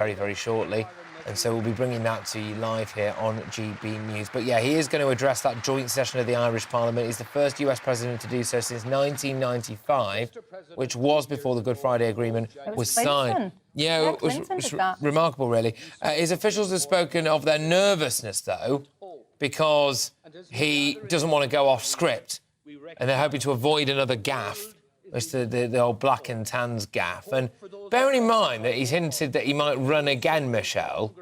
very, very shortly. And so we'll be bringing that to you live here on GB News. But, yeah, he is going to address that joint session of the Irish Parliament. He's the first US president to do so since 1995, which was before the Good Friday Agreement was signed. Yeah, it was remarkable, really. His officials have spoken of their nervousness, though, because he doesn't want to go off script, and they're hoping to avoid another gaffe. It's the old black and tans gaffe. And bearing in mind that he's hinted that he might run again, Michelle,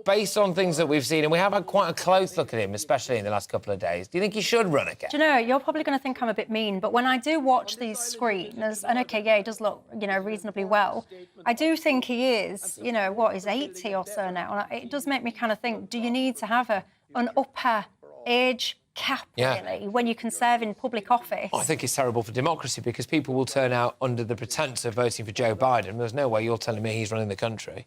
based on things that we've seen, and we have had quite a close look at him, especially in the last couple of days, do you think he should run again? Do you know, you're probably going to think I'm a bit mean, but when I do watch these screens, and OK, yeah, he does look, you know, reasonably well, I do think he is, you know, what, he's 80 or so now, and it does make me kind of think, do you need to have an upper age cap, really, when you can serve in public office? I think it's terrible for democracy because people will turn out under the pretence of voting for Joe Biden. There's no way you're telling me he's running the country.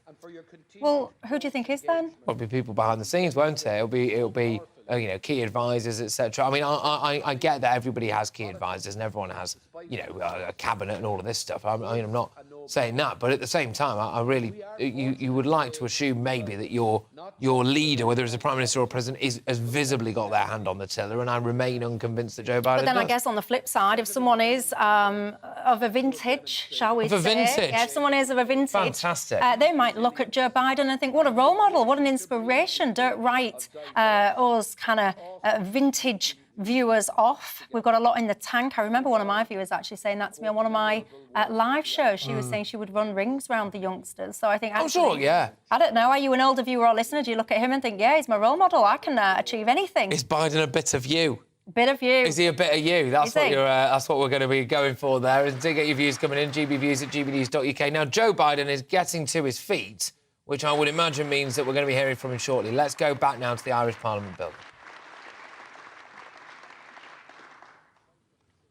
Well, who do you think is then? It'll be people behind the scenes, won't it? It'll be you know, key advisors, etc. I mean, I get that everybody has key advisors and everyone has, you know, a cabinet and all of this stuff. I mean, I'm not saying that, but at the same time, I really, you would like to assume maybe that your leader, whether it's a prime minister or president, has visibly got their hand on the tiller, and I remain unconvinced that Joe Biden But then does. I guess on the flip side, if someone is of a vintage, shall we say? Of a vintage? Yeah, if someone is of a vintage. Fantastic. They might look at Joe Biden and think, what a role model, what an inspiration. Don't write us kind of vintage viewers off. We've got a lot in the tank. I remember one of my viewers actually saying that to me on one of my live shows. She was saying she would run rings around the youngsters. So I think actually... I'm sure, yeah. I don't know. Are you an older viewer or listener? Do you look at him and think, yeah, he's my role model. I can achieve anything. Is Biden a bit of you? Bit of you. Is he a bit of you? That's what that's what we're going to be going for there. And do get your views coming in, gbviews@gbnews.uk. Now, Joe Biden is getting to his feet, which I would imagine means that we're going to be hearing from him shortly. Let's go back now to the Irish Parliament building.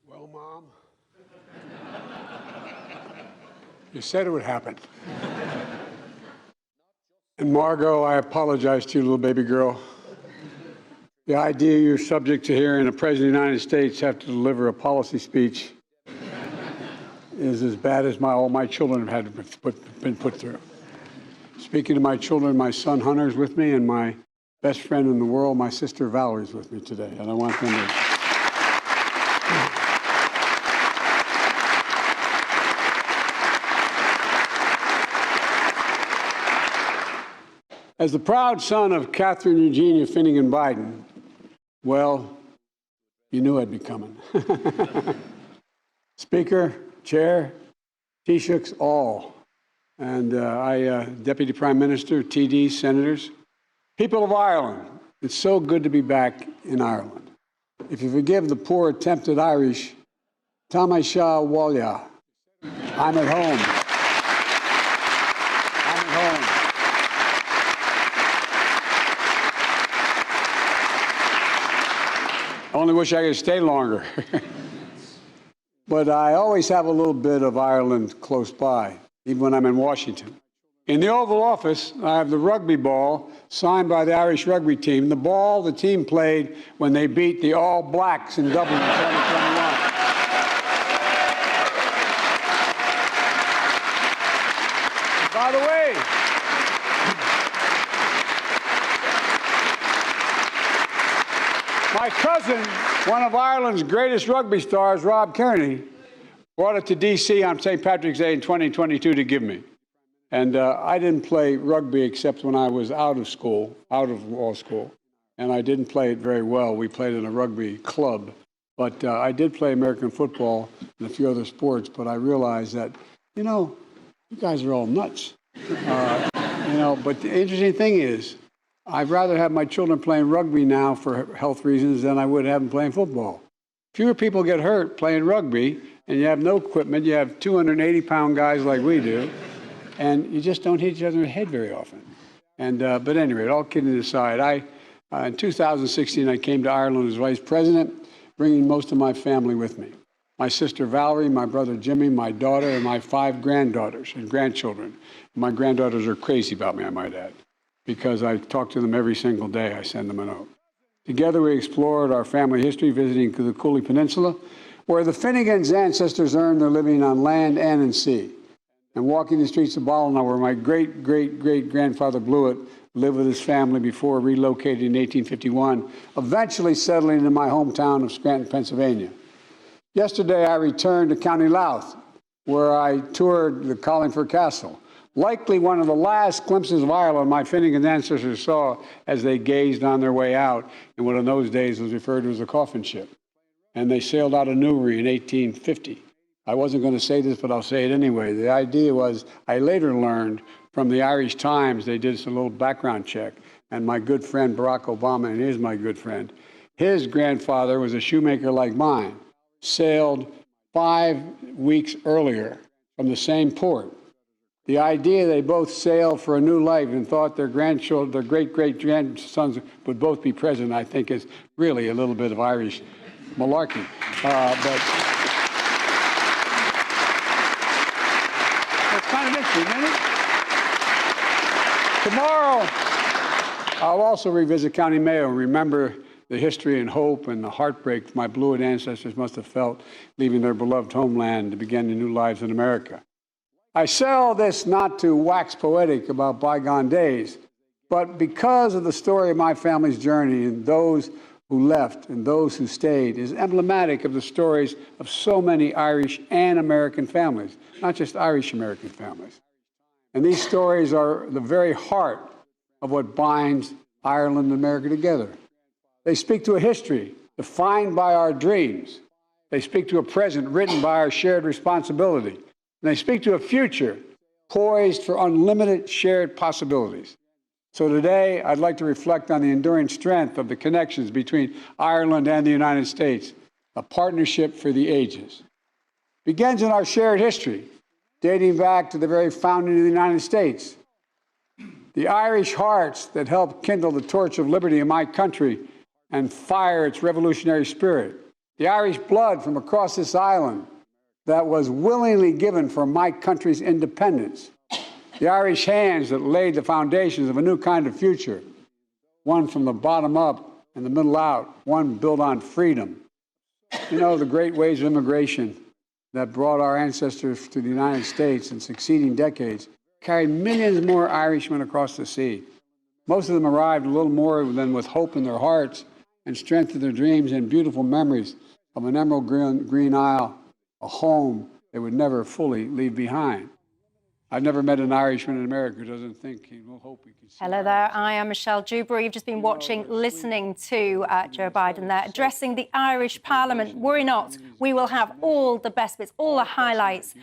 Well, Mom, you said it would happen. And Margot, I apologize to you, little baby girl. The idea you're subject to hearing a president of the United States have to deliver a policy speech is as bad as all my children have had been put through. Speaking to my children, my son Hunter's with me, and my best friend in the world, my sister Valerie's with me today. And I want them to... As the proud son of Catherine Eugenia Finnegan Biden, well, you knew I'd be coming. Speaker, Chair, Taoiseachs, all, and Deputy Prime Minister, TDs, Senators, people of Ireland, it's so good to be back in Ireland. If you forgive the poor attempt at Irish, Táimé Seo Bhaile, I'm at home. I only wish I could stay longer. But I always have a little bit of Ireland close by, even when I'm in Washington. In the Oval Office, I have the rugby ball signed by the Irish rugby team, the ball the team played when they beat the All Blacks in Dublin in 2021. By the way, my cousin, one of Ireland's greatest rugby stars, Rob Kearney, brought it to D.C. on St. Patrick's Day in 2022 to give me. And I didn't play rugby except when I was out of law school. And I didn't play it very well. We played in a rugby club. But I did play American football and a few other sports. But I realized that, you know, you guys are all nuts. But the interesting thing is, I'd rather have my children playing rugby now for health reasons than I would have them playing football. Fewer people get hurt playing rugby, and you have no equipment. You have 280-pound guys like we do, and you just don't hit each other in the head very often. And but anyway, all kidding aside, in 2016, I came to Ireland as vice president, bringing most of my family with me. My sister Valerie, my brother Jimmy, my daughter, and my 5 granddaughters and grandchildren. My granddaughters are crazy about me, I might add, because I talk to them every single day. I send them a note. Together, we explored our family history, visiting the Cooley Peninsula, where the Finnegans' ancestors earned their living on land and in sea. and walking the streets of Ballina, where my great-great-great-grandfather Blewett lived with his family before relocating in 1851, eventually settling in my hometown of Scranton, Pennsylvania. Yesterday, I returned to County Louth, where I toured the Collingford Castle, likely one of the last glimpses of Ireland my Finnegan ancestors saw as they gazed on their way out in what in those days was referred to as a coffin ship. And they sailed out of Newbury in 1850. I wasn't going to say this, but I'll say it anyway. The idea was, I later learned from the Irish Times, they did a little background check, and my good friend Barack Obama, and he is my good friend, his grandfather was a shoemaker like mine, sailed 5 weeks earlier from the same port. The idea they both sailed for a new life and thought their grandchildren, their great-great-grandsons would both be president, I think is really a little bit of Irish malarkey. But it's kind of interesting, isn't it? Tomorrow, I'll also revisit County Mayo and remember the history and hope and the heartbreak my Blewett ancestors must have felt leaving their beloved homeland to begin their new lives in America. I say all this not to wax poetic about bygone days, but because of the story of my family's journey and those who left and those who stayed is emblematic of the stories of so many Irish and American families, not just Irish-American families. And these stories are the very heart of what binds Ireland and America together. They speak to a history defined by our dreams. They speak to a present written by our shared responsibility. And they speak to a future poised for unlimited shared possibilities. So today, I'd like to reflect on the enduring strength of the connections between Ireland and the United States, a partnership for the ages. It begins in our shared history, dating back to the very founding of the United States. The Irish hearts that helped kindle the torch of liberty in my country and fire its revolutionary spirit. The Irish blood from across this island that was willingly given for my country's independence. The Irish hands that laid the foundations of a new kind of future, one from the bottom up and the middle out, one built on freedom. You know, the great waves of immigration that brought our ancestors to the United States in succeeding decades carried millions more Irishmen across the sea. Most of them arrived a little more than with hope in their hearts and strength in their dreams and beautiful memories of an emerald green isle, a home they would never fully leave behind. I've never met an Irishman in America who doesn't think he will hope he can see. Hello there, I am Michelle Dewberry. You've just been watching, listening to Joe Biden there, addressing the Irish Parliament. Worry not, we will have all the best bits, all the highlights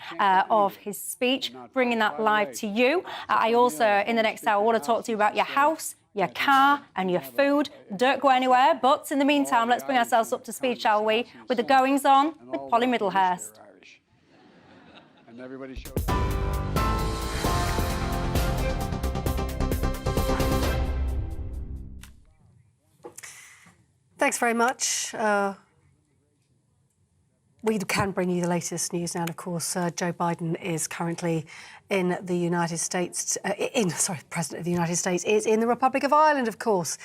of his speech, bringing that live to you. I also, in the next hour, want to talk to you about your house, your car and your food. Don't go anywhere, but in the meantime, let's bring ourselves up to speed, shall we, with the goings-on with Polly Middlehurst. And everybody shows. Thanks very much. We can bring you the latest news now. And of course, Joe Biden is currently in the United States. President of the United States is in the Republic of Ireland, of course,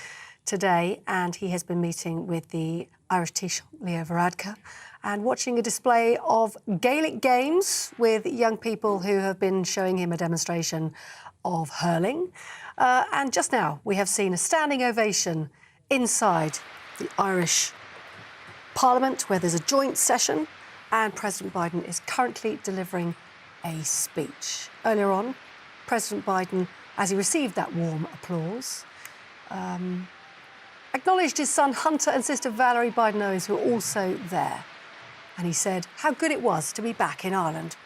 today, and he has been meeting with the Irish Taoiseach Leo Varadkar and watching a display of Gaelic games with young people who have been showing him a demonstration of hurling. And just now, we have seen a standing ovation inside the Irish Parliament, where there's a joint session, and President Biden is currently delivering a speech. Earlier on, President Biden, as he received that warm applause, acknowledged his son Hunter and sister Valerie Biden-Owens, who were also there. And he said how good it was to be back in Ireland.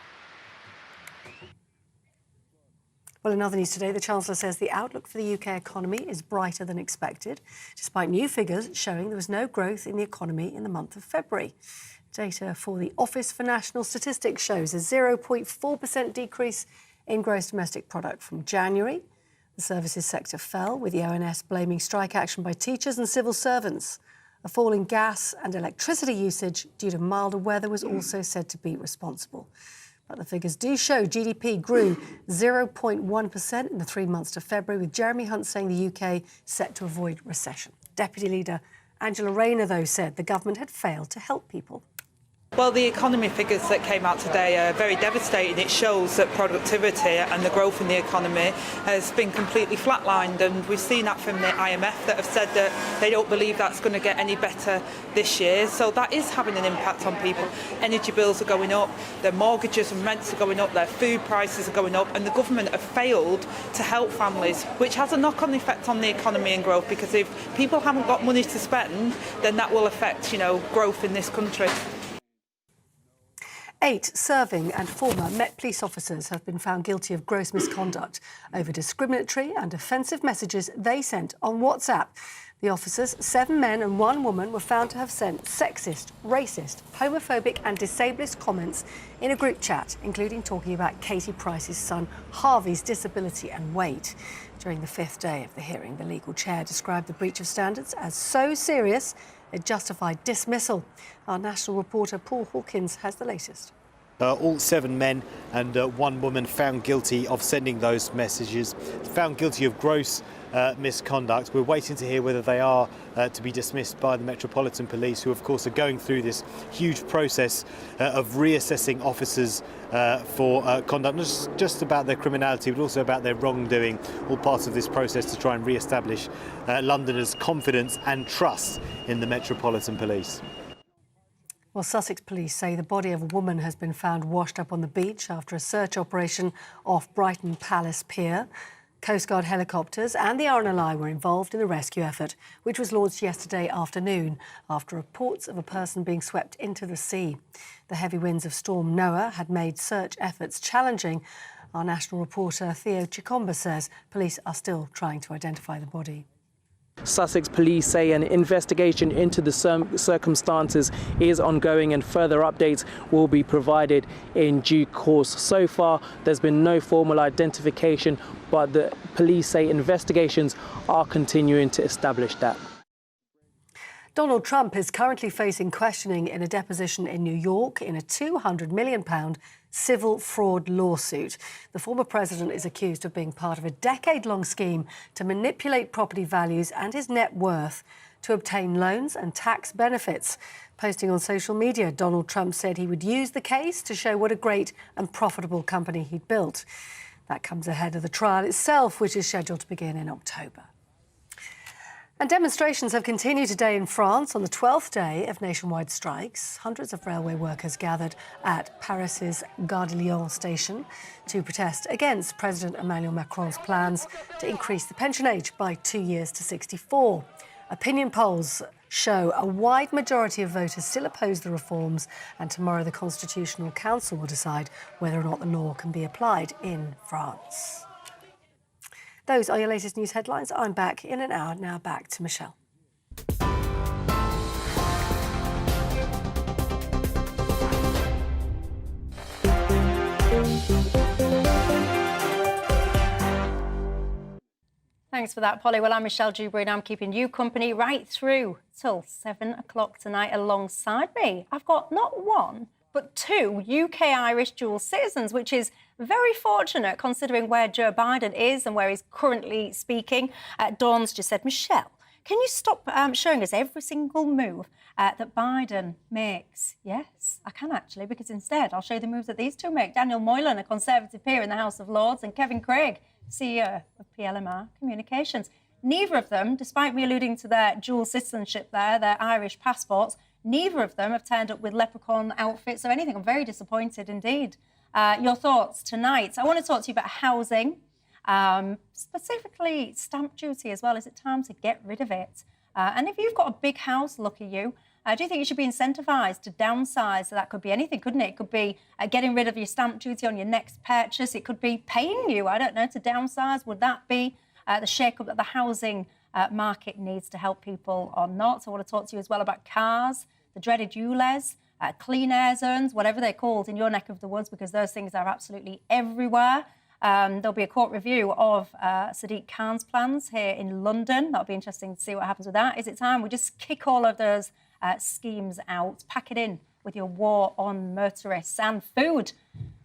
Well, in other news today, the Chancellor says the outlook for the UK economy is brighter than expected, despite new figures showing there was no growth in the economy in the month of February. Data for the Office for National Statistics shows a 0.4% decrease in gross domestic product from January. The services sector fell, with the ONS blaming strike action by teachers and civil servants. A fall in gas and electricity usage due to milder weather was also said to be responsible. But the figures do show GDP grew 0.1% in the 3 months to February, with Jeremy Hunt saying the UK set to avoid recession. Deputy Leader Angela Rayner, though, said the government had failed to help people. Well, the economy figures that came out today are very devastating. It shows that productivity and the growth in the economy has been completely flatlined, and we've seen that from the IMF that have said that they don't believe that's going to get any better this year. So that is having an impact on people. Energy bills are going up, their mortgages and rents are going up, their food prices are going up, and the government have failed to help families, which has a knock-on effect on the economy and growth, because if people haven't got money to spend, then that will affect, growth in this country. 8 serving and former Met police officers have been found guilty of gross misconduct over discriminatory and offensive messages they sent on WhatsApp. The officers, 7 men and 1 woman, were found to have sent sexist, racist, homophobic and disablest comments in a group chat, including talking about Katie Price's son Harvey's disability and weight. During the 5th day of the hearing, the legal chair described the breach of standards as so serious it justified dismissal. Our national reporter Paul Hawkins has the latest. All 7 men and 1 woman found guilty of sending those messages, found guilty of gross misconduct. We're waiting to hear whether they are to be dismissed by the Metropolitan Police, who of course are going through this huge process of reassessing officers for conduct, not just about their criminality but also about their wrongdoing, all part of this process to try and re-establish Londoners' confidence and trust in the Metropolitan Police. Well, Sussex police say the body of a woman has been found washed up on the beach after a search operation off Brighton Palace Pier. Coast Guard helicopters and the RNLI were involved in the rescue effort, which was launched yesterday afternoon after reports of a person being swept into the sea. The heavy winds of Storm Noah had made search efforts challenging. Our national reporter Theo Chikomba says police are still trying to identify the body. Sussex police say an investigation into the circumstances is ongoing and further updates will be provided in due course. So far, there's been no formal identification, but the police say investigations are continuing to establish that. Donald Trump is currently facing questioning in a deposition in New York in a £200 million civil fraud lawsuit. The former president is accused of being part of a decade-long scheme to manipulate property values and his net worth to obtain loans and tax benefits. Posting on social media, Donald Trump said he would use the case to show what a great and profitable company he'd built. That comes ahead of the trial itself, which is scheduled to begin in October. And demonstrations have continued today in France on the 12th day of nationwide strikes. Hundreds of railway workers gathered at Paris's Gare de Lyon station to protest against President Emmanuel Macron's plans to increase the pension age by 2 years to 64. Opinion polls show a wide majority of voters still oppose the reforms, and tomorrow the Constitutional Council will decide whether or not the law can be applied in France. Those are your latest news headlines. I'm back in an hour. Now back to Michelle. Thanks for that, Polly. Well, I'm Michelle Dewberry and I'm keeping you company right through till 7 o'clock tonight. Alongside me, I've got not 1, but 2 UK-Irish dual citizens, which is very fortunate considering where Joe Biden is and where he's currently speaking. Dawn's just said, Michelle, can you stop showing us every single move that Biden makes? Yes, I can actually, because instead I'll show you the moves that these 2 make. Daniel Moylan, a Conservative peer in the House of Lords, and Kevin Craig, CEO of PLMR Communications. Neither of them, despite me alluding to their dual citizenship there, their Irish passports, neither of them have turned up with leprechaun outfits or anything. I'm very disappointed indeed. Your thoughts tonight. I want to talk to you about housing, specifically stamp duty as well. Is it time to get rid of it? And if you've got a big house, lucky you, do you think you should be incentivised to downsize? So that could be anything, couldn't it? It could be getting rid of your stamp duty on your next purchase. It could be paying you, I don't know, to downsize. Would that be the shake-up that the housing market needs to help people or not? So I want to talk to you as well about cars, the dreaded ULEZ, clean air zones, whatever they're called in your neck of the woods, because those things are absolutely everywhere. There'll be a court review of Sadiq Khan's plans here in London. That'll be interesting to see what happens with that. Is it time we just kick all of those schemes out, pack it in with your war on motorists and food?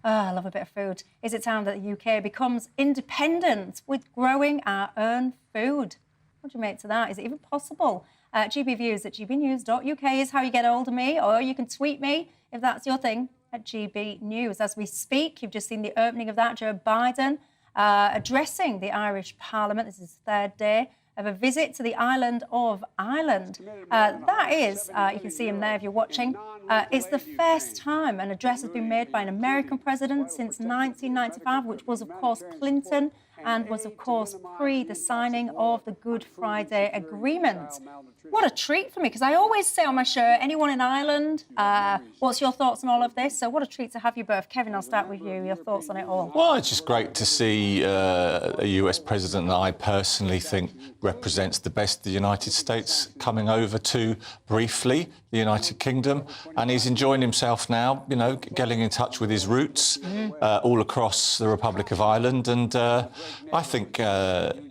Oh, I love a bit of food. Is it time that the UK becomes independent with growing our own food? What do you make to that? Is it even possible? gbviews@gbnews.uk is how you get hold of me, or you can tweet me if that's your thing at GB News. As we speak, you've just seen the opening of that. Joe Biden addressing the Irish Parliament. This is his third day of a visit to the island of Ireland. That is, you can see him there if you're watching, it's the first time an address has been made by an American president since 1995, which was, of course, Clinton, and was, of course, pre the signing of the Good Friday Agreement. What a treat for me, because I always say on my show, anyone in Ireland, what's your thoughts on all of this? So what a treat to have you both. Kevin, I'll start with you. Your thoughts on it all? Well, it's just great to see a US president that I personally think represents the best of the United States coming over to, briefly, the United Kingdom. And he's enjoying himself now, you know, getting in touch with his roots all across the Republic of Ireland. And I think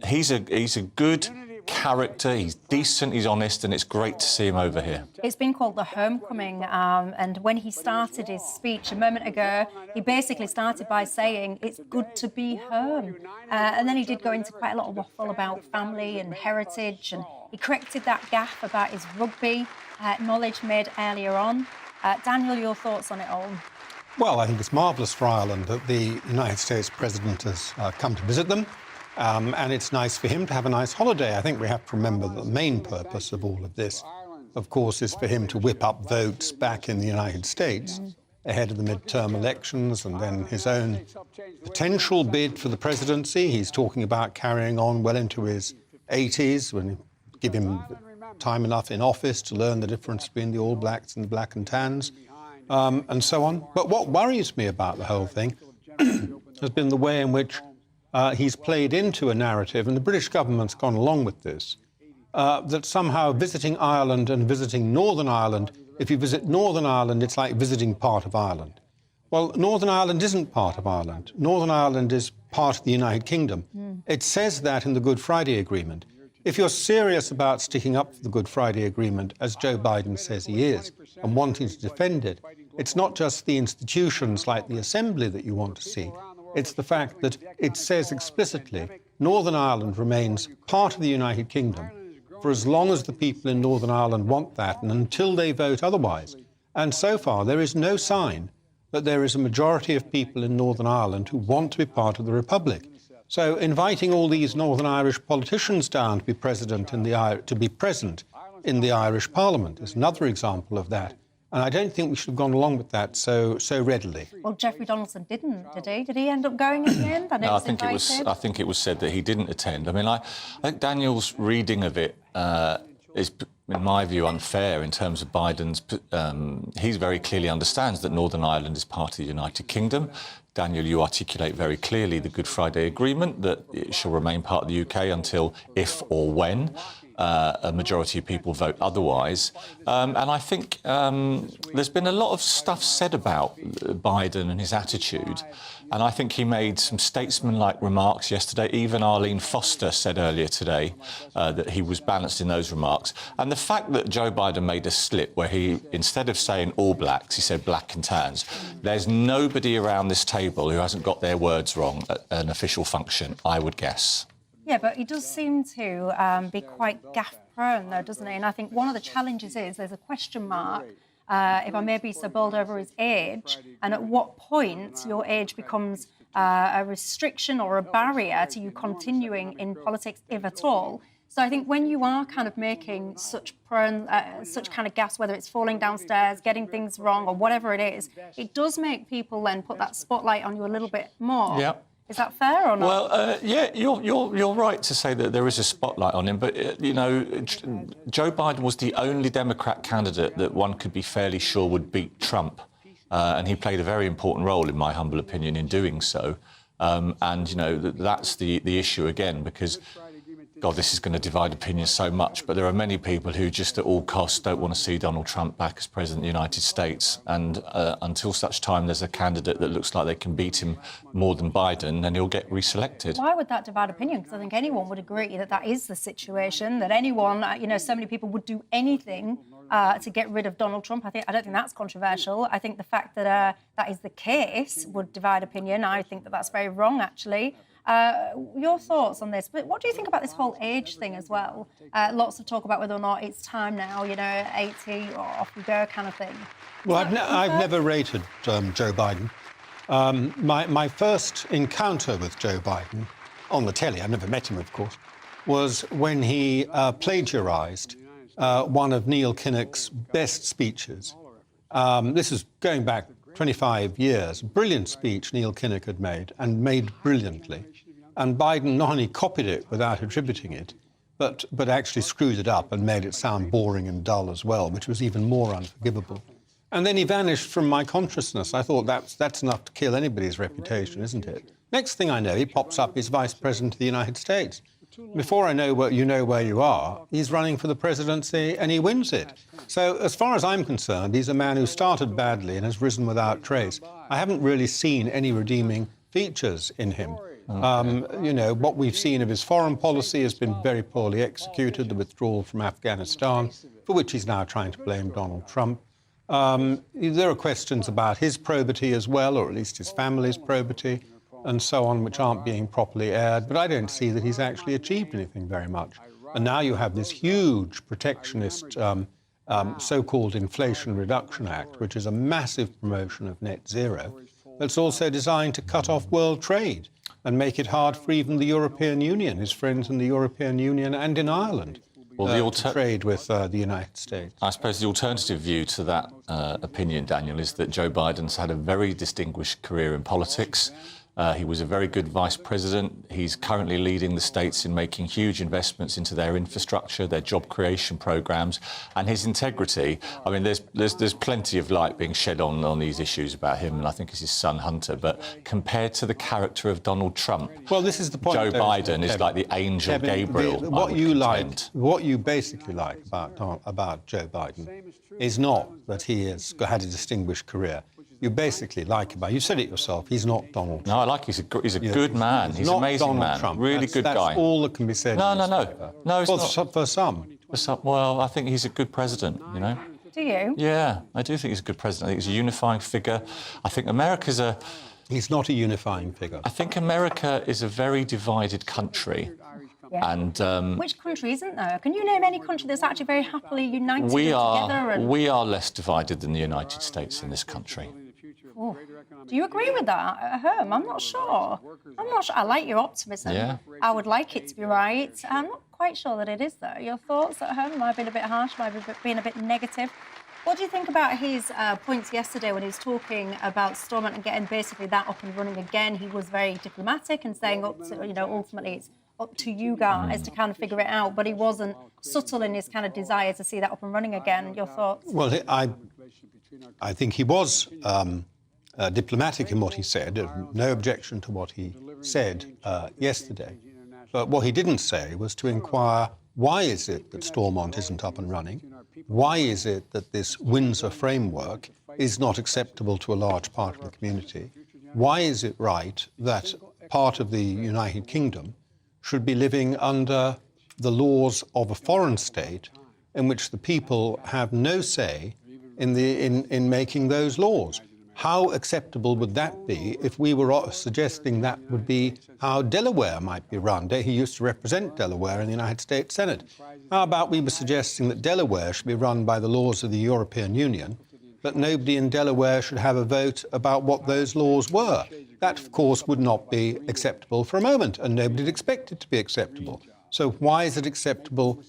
he's a good character, he's decent, he's honest, and it's great to see him over here. It's been called the homecoming, and when he started his speech a moment ago, he basically started by saying it's good to be home. And then he did go into quite a lot of waffle about family and heritage, and he corrected that gaffe about his rugby knowledge made earlier on. Daniel, your thoughts on it all? Well, I think it's marvellous for Ireland that the United States president has come to visit them. And it's nice for him to have a nice holiday. I think we have to remember that the main purpose of all of this, of course, is for him to whip up votes back in the United States ahead of the midterm elections and then his own potential bid for the presidency. He's talking about carrying on well into his 80s, when you give him time enough in office to learn the difference between the All Blacks and the Black and Tans, and so on. But what worries me about the whole thing has been the way in which he's played into a narrative, and the British government's gone along with this, that somehow visiting Ireland and visiting Northern Ireland, if you visit Northern Ireland, it's like visiting part of Ireland. Well, Northern Ireland isn't part of Ireland. Northern Ireland is part of the United Kingdom. It says that in the Good Friday Agreement. If you're serious about sticking up for the Good Friday Agreement, as Joe Biden says he is, and wanting to defend it, it's not just the institutions like the Assembly that you want to see. It's the fact that it says explicitly Northern Ireland remains part of the United Kingdom for as long as the people in Northern Ireland want that and until they vote otherwise. And so far, there is no sign that there is a majority of people in Northern Ireland who want to be part of the Republic. So inviting all these Northern Irish politicians down to be present in the Irish Parliament is another example of that. And I don't think we should have gone along with that so readily. Well, Jeffrey Donaldson didn't, did he? Did he end up going in the end? No, I think it was said that he didn't attend. I mean, I think Daniel's reading of it is, in my view, unfair in terms of Biden's. He very clearly understands that Northern Ireland is part of the United Kingdom. Daniel, you articulate very clearly the Good Friday Agreement, that it shall remain part of the UK until, if or when, a majority of people vote otherwise. And I think there's been a lot of stuff said about Biden and his attitude. And I think he made some statesman-like remarks yesterday. Even Arlene Foster said earlier today that he was balanced in those remarks. And the fact that Joe Biden made a slip where he, instead of saying all blacks, he said black and tans. There's nobody around this table who hasn't got their words wrong at an official function, I would guess. Yeah, but he does seem to be quite gaffe-prone, though, doesn't he? And I think one of the challenges is there's a question mark, if I may be so bold, over his age, and at what point your age becomes a restriction or a barrier to you continuing in politics, if at all. So I think when you are kind of making such kind of gaffes, whether it's falling downstairs, getting things wrong, or whatever it is, it does make people then put that spotlight on you a little bit more. Yeah. Is that fair or not? Well, yeah, you're right to say that there is a spotlight on him, but you know, Joe Biden was the only Democrat candidate that one could be fairly sure would beat Trump, and he played a very important role, in my humble opinion, in doing so. And you know, that's the issue again, because God, this is going to divide opinions so much, but there are many people who just at all costs don't want to see Donald Trump back as President of the United States. And until such time there's a candidate that looks like they can beat him more than Biden, then he'll get reselected. Why would that divide opinion? Because I think anyone would agree that that is the situation, that anyone, so many people would do anything to get rid of Donald Trump. I don't think that's controversial. I think the fact that that is the case would divide opinion. I think that that's very wrong, actually. Your thoughts on this? But what do you think about this whole age thing as well? Lots of talk about whether or not it's time now, 80 or off you go kind of thing. Well, I've never rated Joe Biden. My first encounter with Joe Biden, on the telly, I've never met him, of course, was when he plagiarised one of Neil Kinnock's best speeches. This is going back 25 years. Brilliant speech Neil Kinnock had made brilliantly. And Biden not only copied it without attributing it, but actually screwed it up and made it sound boring and dull as well, which was even more unforgivable. And then he vanished from my consciousness. I thought that's enough to kill anybody's reputation, isn't it? Next thing I know, he pops up as Vice President of the United States. Before I know where you are, he's running for the presidency and he wins it. So as far as I'm concerned, he's a man who started badly and has risen without trace. I haven't really seen any redeeming features in him. What we've seen of his foreign policy has been very poorly executed, the withdrawal from Afghanistan, for which he's now trying to blame Donald Trump. There are questions about his probity as well, or at least his family's probity, and so on, which aren't being properly aired. But I don't see that he's actually achieved anything very much. And now you have this huge protectionist so-called Inflation Reduction Act, which is a massive promotion of net zero, that's also designed to cut off world trade and make it hard for even the European Union, his friends in the European Union and in Ireland, to trade with the United States. I suppose the alternative view to that opinion, Daniel, is that Joe Biden's had a very distinguished career in politics. He was a very good vice president. He's currently leading the states in making huge investments into their infrastructure, their job creation programs, and his integrity. I mean, there's plenty of light being shed on these issues about him, and I think it's his son Hunter. But compared to the character of Donald Trump, well, this is the point. Joe Biden is like the angel Gabriel. What you basically like about Joe Biden is not that he has had a distinguished career. You basically like him. You said it yourself. He's not Donald Trump. No, I like he's a good man. He's an amazing Donald man. Trump. Really good guy. That's all that can be said. No, it's not. For some. Well, I think he's a good president, Do you? Yeah, I do think he's a good president. I think he's a unifying figure. I think America's a... He's not a unifying figure. I think America is a very divided country. Yeah. And which country isn't there? Can you name any country that's actually very happily united together? We are less divided than the United States in this country. Oh. Do you agree with that at home? I'm not sure. I like your optimism. Yeah. I would like it to be right. I'm not quite sure that it is, though. Your thoughts at home? Might have been a bit harsh, might have been a bit negative. What do you think about his points yesterday when he was talking about Stormont and getting basically that up and running again? He was very diplomatic and saying ultimately it's up to you guys to kind of figure it out, but he wasn't subtle in his kind of desire to see that up and running again. Your thoughts? Well, I think he was diplomatic in what he said. No objection to what he said yesterday. But what he didn't say was to inquire, why is it that Stormont isn't up and running? Why is it that this Windsor framework is not acceptable to a large part of the community? Why is it right that part of the United Kingdom should be living under the laws of a foreign state in which the people have no say in making those laws? How acceptable would that be if we were suggesting that would be how Delaware might be run? He used to represent Delaware in the United States Senate. How about we were suggesting that Delaware should be run by the laws of the European Union, but nobody in Delaware should have a vote about what those laws were? That, of course, would not be acceptable for a moment, and nobody would expect it to be acceptable. So why is it acceptable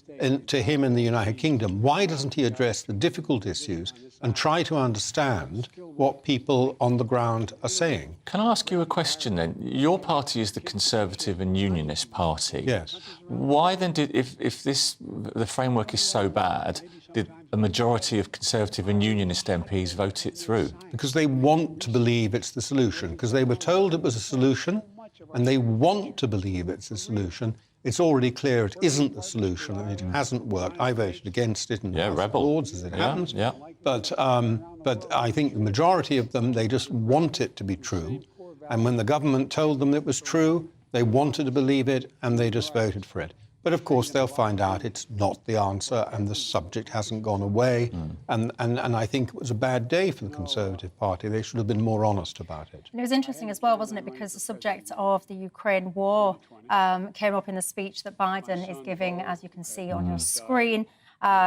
to him in the United Kingdom? Why doesn't he address the difficult issues and try to understand what people on the ground are saying? Can I ask you a question then? Your party is the Conservative and Unionist Party. Yes. Why then if the framework is so bad, did a majority of Conservative and Unionist MPs vote it through? Because they want to believe it's the solution, because they were told it was a solution, and they want to believe it's a solution. It's already clear it isn't the solution and it hasn't worked. I voted against it in the House of Lords, as it happens. Yeah. But I think the majority of them, they just want it to be true. And when the government told them it was true, they wanted to believe it and they just voted for it. But of course, they'll find out it's not the answer and the subject hasn't gone away. And I think it was a bad day for the Conservative Party. They should have been more honest about it. And it was interesting as well, wasn't it? Because the subject of the Ukraine war came up in the speech that Biden is giving, as you can see on your screen.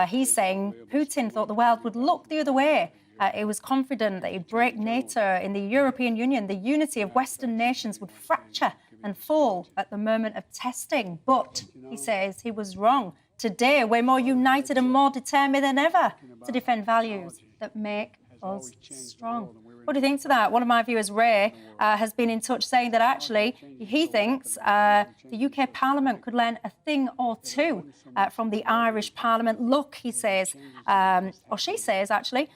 He's saying Putin thought the world would look the other way. He was confident that he'd break NATO in the European Union. The unity of Western nations would fracture and fall at the moment of testing. But, he says, he was wrong. Today, we're more united and more determined than ever to defend values that make us strong. What do you think to that? One of my viewers, Ray, has been in touch saying that actually he thinks the UK Parliament could learn a thing or two from the Irish Parliament. Look, he says, or she says actually,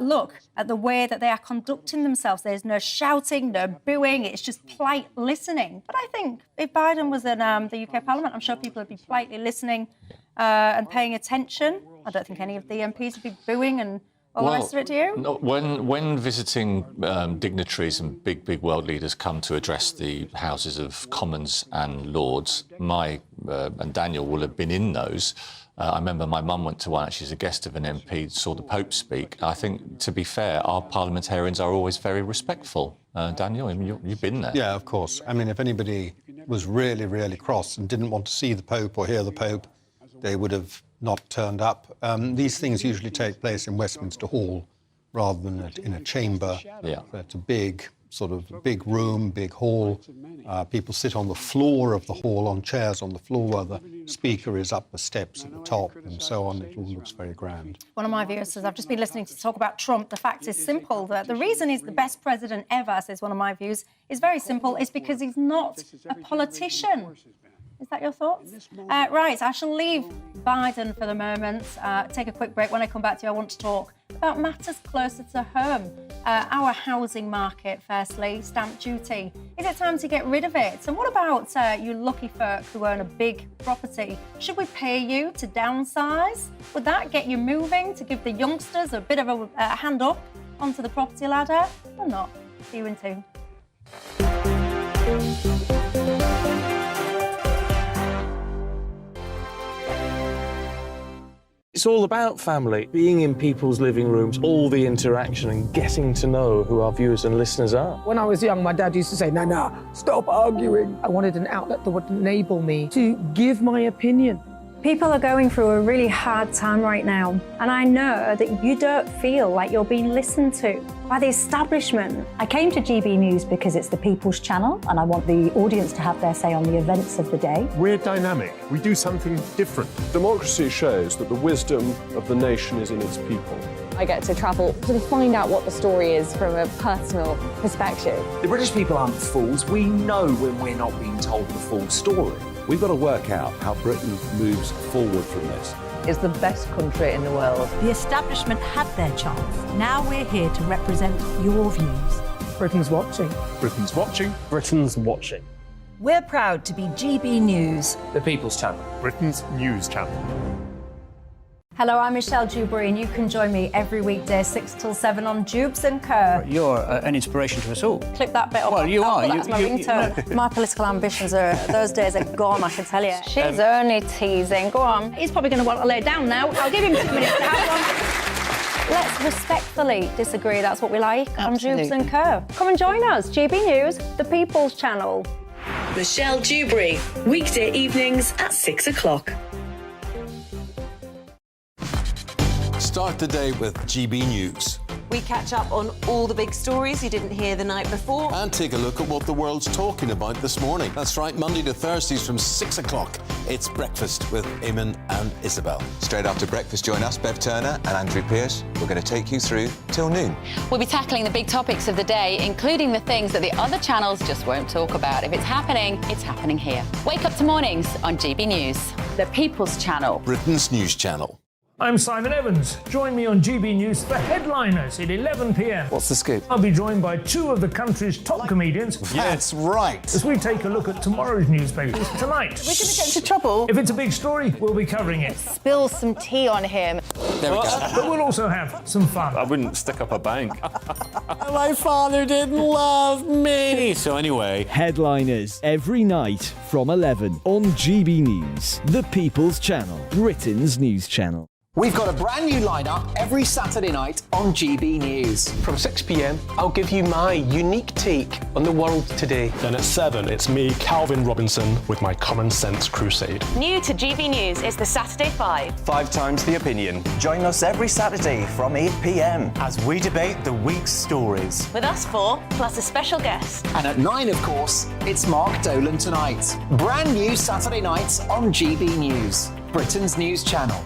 look at the way that they are conducting themselves. There's no shouting, no booing. It's just polite listening. But I think if Biden was in the UK Parliament, I'm sure people would be politely listening and paying attention. I don't think any of the MPs would be booing and all the rest of it, do you? No, when visiting dignitaries and big world leaders come to address the Houses of Commons and Lords, and Daniel will have been in those. I remember my mum went to one, actually as a guest of an MP, saw the Pope speak. I think, to be fair, our parliamentarians are always very respectful. Daniel, I mean, you've been there. Yeah, of course. I mean, if anybody was really cross and didn't want to see the Pope or hear the Pope, they would have not turned up. These things usually take place in Westminster Hall rather than in a chamber. Yeah. It's a big room, big hall. People sit on the floor of the hall, on chairs on the floor, while the speaker is up the steps at the top and so on. It all looks very grand. One of my viewers says, I've just been listening to talk about Trump. The fact is simple. That the reason he's the best president ever, says one of my views, is very simple. It's because he's not a politician. Is that your thoughts? Right, I shall leave Biden for the moment, take a quick break. When I come back to you, I want to talk about matters closer to home. Our housing market, firstly, stamp duty. Is it time to get rid of it? And what about you lucky folk who own a big property? Should we pay you to downsize? Would that get you moving, to give the youngsters a bit of a hand up onto the property ladder? Or not? See you in 2. It's all about family, being in people's living rooms, all the interaction and getting to know who our viewers and listeners are. When I was young, my dad used to say, no, stop arguing. I wanted an outlet that would enable me to give my opinion. People are going through a really hard time right now, and I know that you don't feel like you're being listened to by the establishment. I came to GB News because it's the People's Channel, and I want the audience to have their say on the events of the day. We're dynamic. We do something different. Democracy shows that the wisdom of the nation is in its people. I get to travel to find out what the story is from a personal perspective. The British people aren't fools. We know when we're not being told the full story. We've got to work out how Britain moves forward from this. It's the best country in the world. The establishment had their chance. Now we're here to represent your views. Britain's watching. Britain's watching. Britain's watching. We're proud to be GB News. The People's Channel. Britain's news channel. Hello, I'm Michelle Dewberry, and you can join me every weekday 6 till 7 on Dewbs and Co. You're an inspiration to us all. Clip that bit up. Well, you are. That's my ringtone. My political ambitions those days are gone, I can tell you. She's only teasing. Go on. He's probably going to want to lay down now. I'll give him 2 minutes to have one. Let's respectfully disagree. That's what we like on Dewbs and Co. Come and join us. GB News, the People's Channel. Michelle Dewberry, weekday evenings at 6 o'clock. Start the day with GB News. We catch up on all the big stories you didn't hear the night before. And take a look at what the world's talking about this morning. That's right, Monday to Thursdays from 6 o'clock. It's Breakfast with Eamon and Isabel. Straight after breakfast, join us, Bev Turner and Andrew Pearce. We're going to take you through till noon. We'll be tackling the big topics of the day, including the things that the other channels just won't talk about. If it's happening here. Wake up to mornings on GB News, the People's Channel. Britain's news channel. I'm Simon Evans. Join me on GB News for Headliners at 11 p.m. What's the scoop? I'll be joined by 2 of the country's top comedians. That's right. As we take a look at tomorrow's newspapers tonight. We're going to get into trouble. If it's a big story, we'll be covering it. Spill some tea on him. There we go. But we'll also have some fun. I wouldn't stick up a bank. My father didn't love me. So anyway. Headliners every night from 11 on GB News, the People's Channel, Britain's news channel. We've got a brand new lineup every Saturday night on GB News. From 6 p.m, I'll give you my unique take on the world today. Then at 7, it's me, Calvin Robinson, with my Common Sense Crusade. New to GB News is the Saturday 5. 5 times the opinion. Join us every Saturday from 8 p.m. as we debate the week's stories. With us 4, plus a special guest. And at 9, of course, it's Mark Dolan Tonight. Brand new Saturday nights on GB News, Britain's news channel.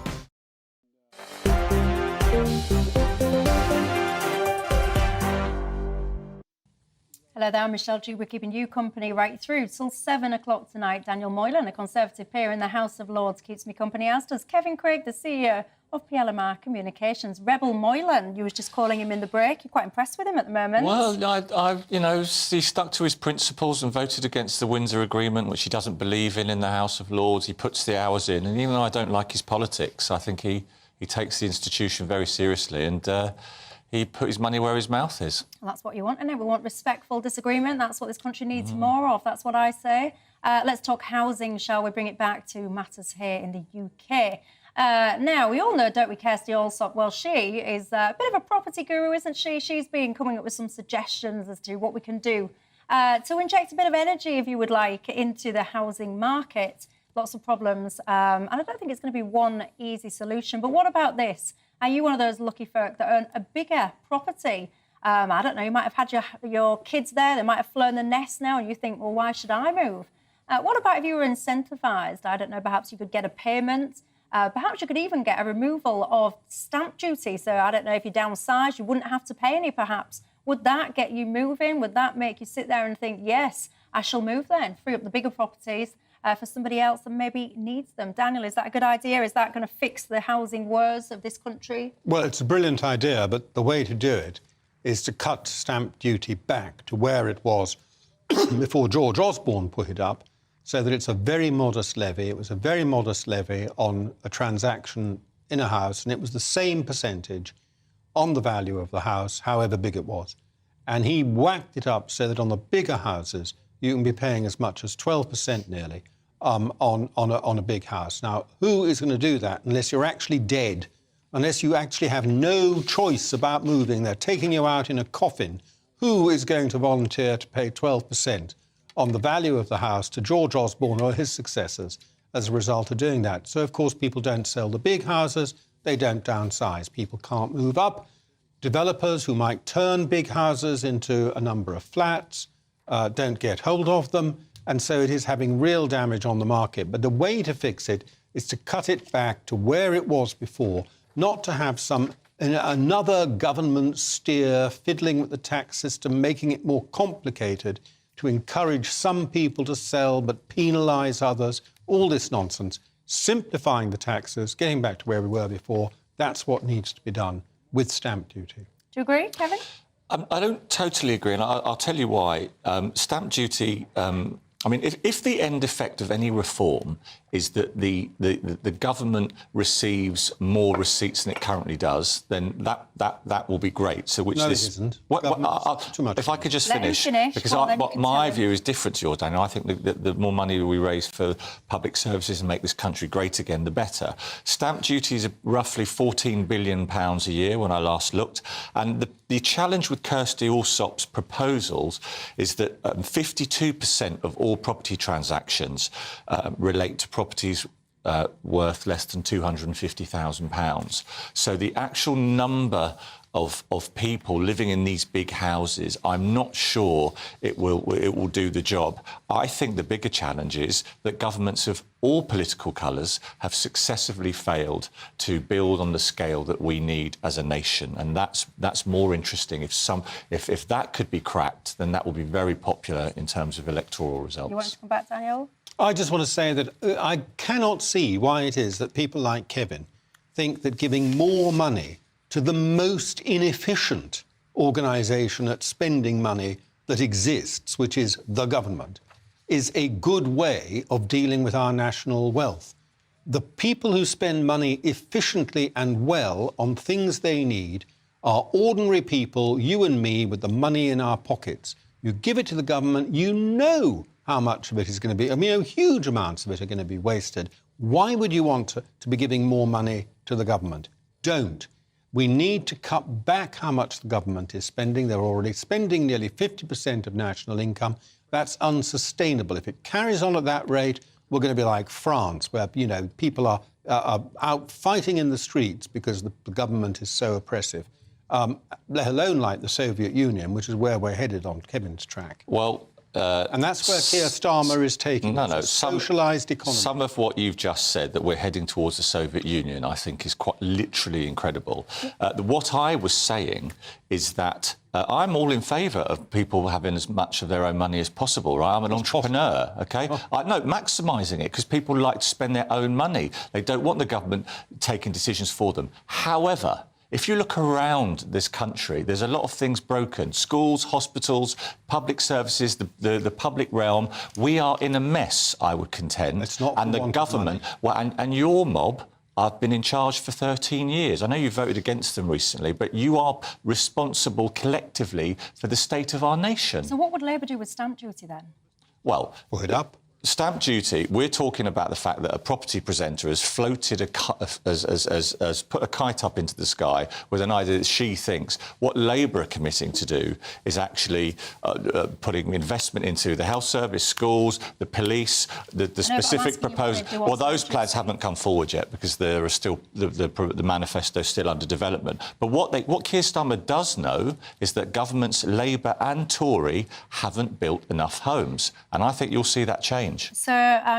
Hello there, I'm Michelle Dewbs, keeping you company right through till 7 o'clock tonight. Daniel Moylan, a Conservative peer in the House of Lords, keeps me company, as does Kevin Craig, the CEO of PLMR Communications. Rebel Moylan, you was just calling him in the break. You're quite impressed with him at the moment. Well, he stuck to his principles and voted against the Windsor Agreement, which he doesn't believe in the House of Lords. He puts the hours in, and even though I don't like his politics, I think he takes the institution very seriously, and he put his money where his mouth is. Well, that's what you want, isn't it? We want respectful disagreement. That's what this country needs more of. That's what I say. Let's talk housing, shall we? Bring it back to matters here in the UK. Now, we all know, don't we, Kirsty Allsop? Well, she is a bit of a property guru, isn't she? She's been coming up with some suggestions as to what we can do to inject a bit of energy, if you would like, into the housing market. Lots of problems, and I don't think it's going to be one easy solution. But what about this? Are you one of those lucky folk that own a bigger property? I don't know, you might have had your kids there, they might have flown the nest now, and you think, well, why should I move? What about if you were incentivised? I don't know, perhaps you could get a payment. Perhaps you could even get a removal of stamp duty. So I don't know, if you downsize, you wouldn't have to pay any, perhaps. Would that get you moving? Would that make you sit there and think, yes, I shall move then, free up the bigger properties for somebody else that maybe needs them? Daniel, is that a good idea? Is that going to fix the housing woes of this country? Well, it's a brilliant idea, but the way to do it is to cut stamp duty back to where it was before George Osborne put it up, so that it's a very modest levy. It was a very modest levy on a transaction in a house, and it was the same percentage on the value of the house, however big it was. And he whacked it up so that on the bigger houses, you can be paying as much as 12% nearly on a big house. Now, who is going to do that unless you're actually dead, unless you actually have no choice about moving? They're taking you out in a coffin. Who is going to volunteer to pay 12% on the value of the house to George Osborne or his successors as a result of doing that? So, of course, people don't sell the big houses. They don't downsize. People can't move up. Developers who might turn big houses into a number of flats don't get hold of them. And so it is having real damage on the market. But the way to fix it is to cut it back to where it was before, not to have another government steer fiddling with the tax system, making it more complicated, to encourage some people to sell but penalise others, all this nonsense. Simplifying the taxes, getting back to where we were before, that's what needs to be done with stamp duty. Do you agree, Kevin? I don't totally agree, and I'll tell you why. Stamp duty, I mean, if the end effect of any reform is that the government receives more receipts than it currently does, then that will be great. So which no, this it isn't. Too much. If I could just Let finish, him finish. because my view is different to yours, Daniel. I think the more money we raise for public services and make this country great again, the better. Stamp duty is roughly £14 billion a year when I last looked, and the challenge with Kirsty Allsop's proposals is that 52% of all property transactions relate to properties worth less than £250,000. So the actual number of people living in these big houses, I'm not sure it will do the job. I think the bigger challenge is that governments of all political colours have successively failed to build on the scale that we need as a nation, and that's more interesting. If that could be cracked, then that will be very popular in terms of electoral results. You want to come back, Daniel? I just want to say that I cannot see why it is that people like Kevin think that giving more money to the most inefficient organisation at spending money that exists, which is the government, is a good way of dealing with our national wealth. The people who spend money efficiently and well on things they need are ordinary people, you and me, with the money in our pockets. You give it to the government, you know how much of it is going to be. I mean, huge amounts of it are going to be wasted. Why would you want to be giving more money to the government? Don't. We need to cut back how much the government is spending. They're already spending nearly 50% of national income. That's unsustainable. If it carries on at that rate, we're going to be like France, where, you know, people are out fighting in the streets because the government is so oppressive, let alone like the Soviet Union, which is where we're headed on Kevin's track. Well, and that's where Keir Starmer is taking socialised economy. Some of what you've just said, that we're heading towards the Soviet Union, I think is quite literally incredible. What I was saying is that I'm all in favour of people having as much of their own money as possible, right? I'm an entrepreneur, OK? No, maximising it, because people like to spend their own money. They don't want the government taking decisions for them. However, if you look around this country, there's a lot of things broken. Schools, hospitals, public services, the public realm. We are in a mess, I would contend. It's not and the government, well, and your mob, I've been in charge for 13 years. I know you voted against them recently, but you are responsible collectively for the state of our nation. So what would Labour do with stamp duty then? Well, put it up. Stamp duty, we're talking about the fact that a property presenter has floated has put a kite up into the sky with an idea that she thinks what Labour are committing to do is actually putting investment into the health service, schools, the police, the specific proposal. Well, those plans haven't come forward yet because there are still the manifesto is still under development. But what Keir Starmer does know is that governments, Labour and Tory, haven't built enough homes, and I think you'll see that change. So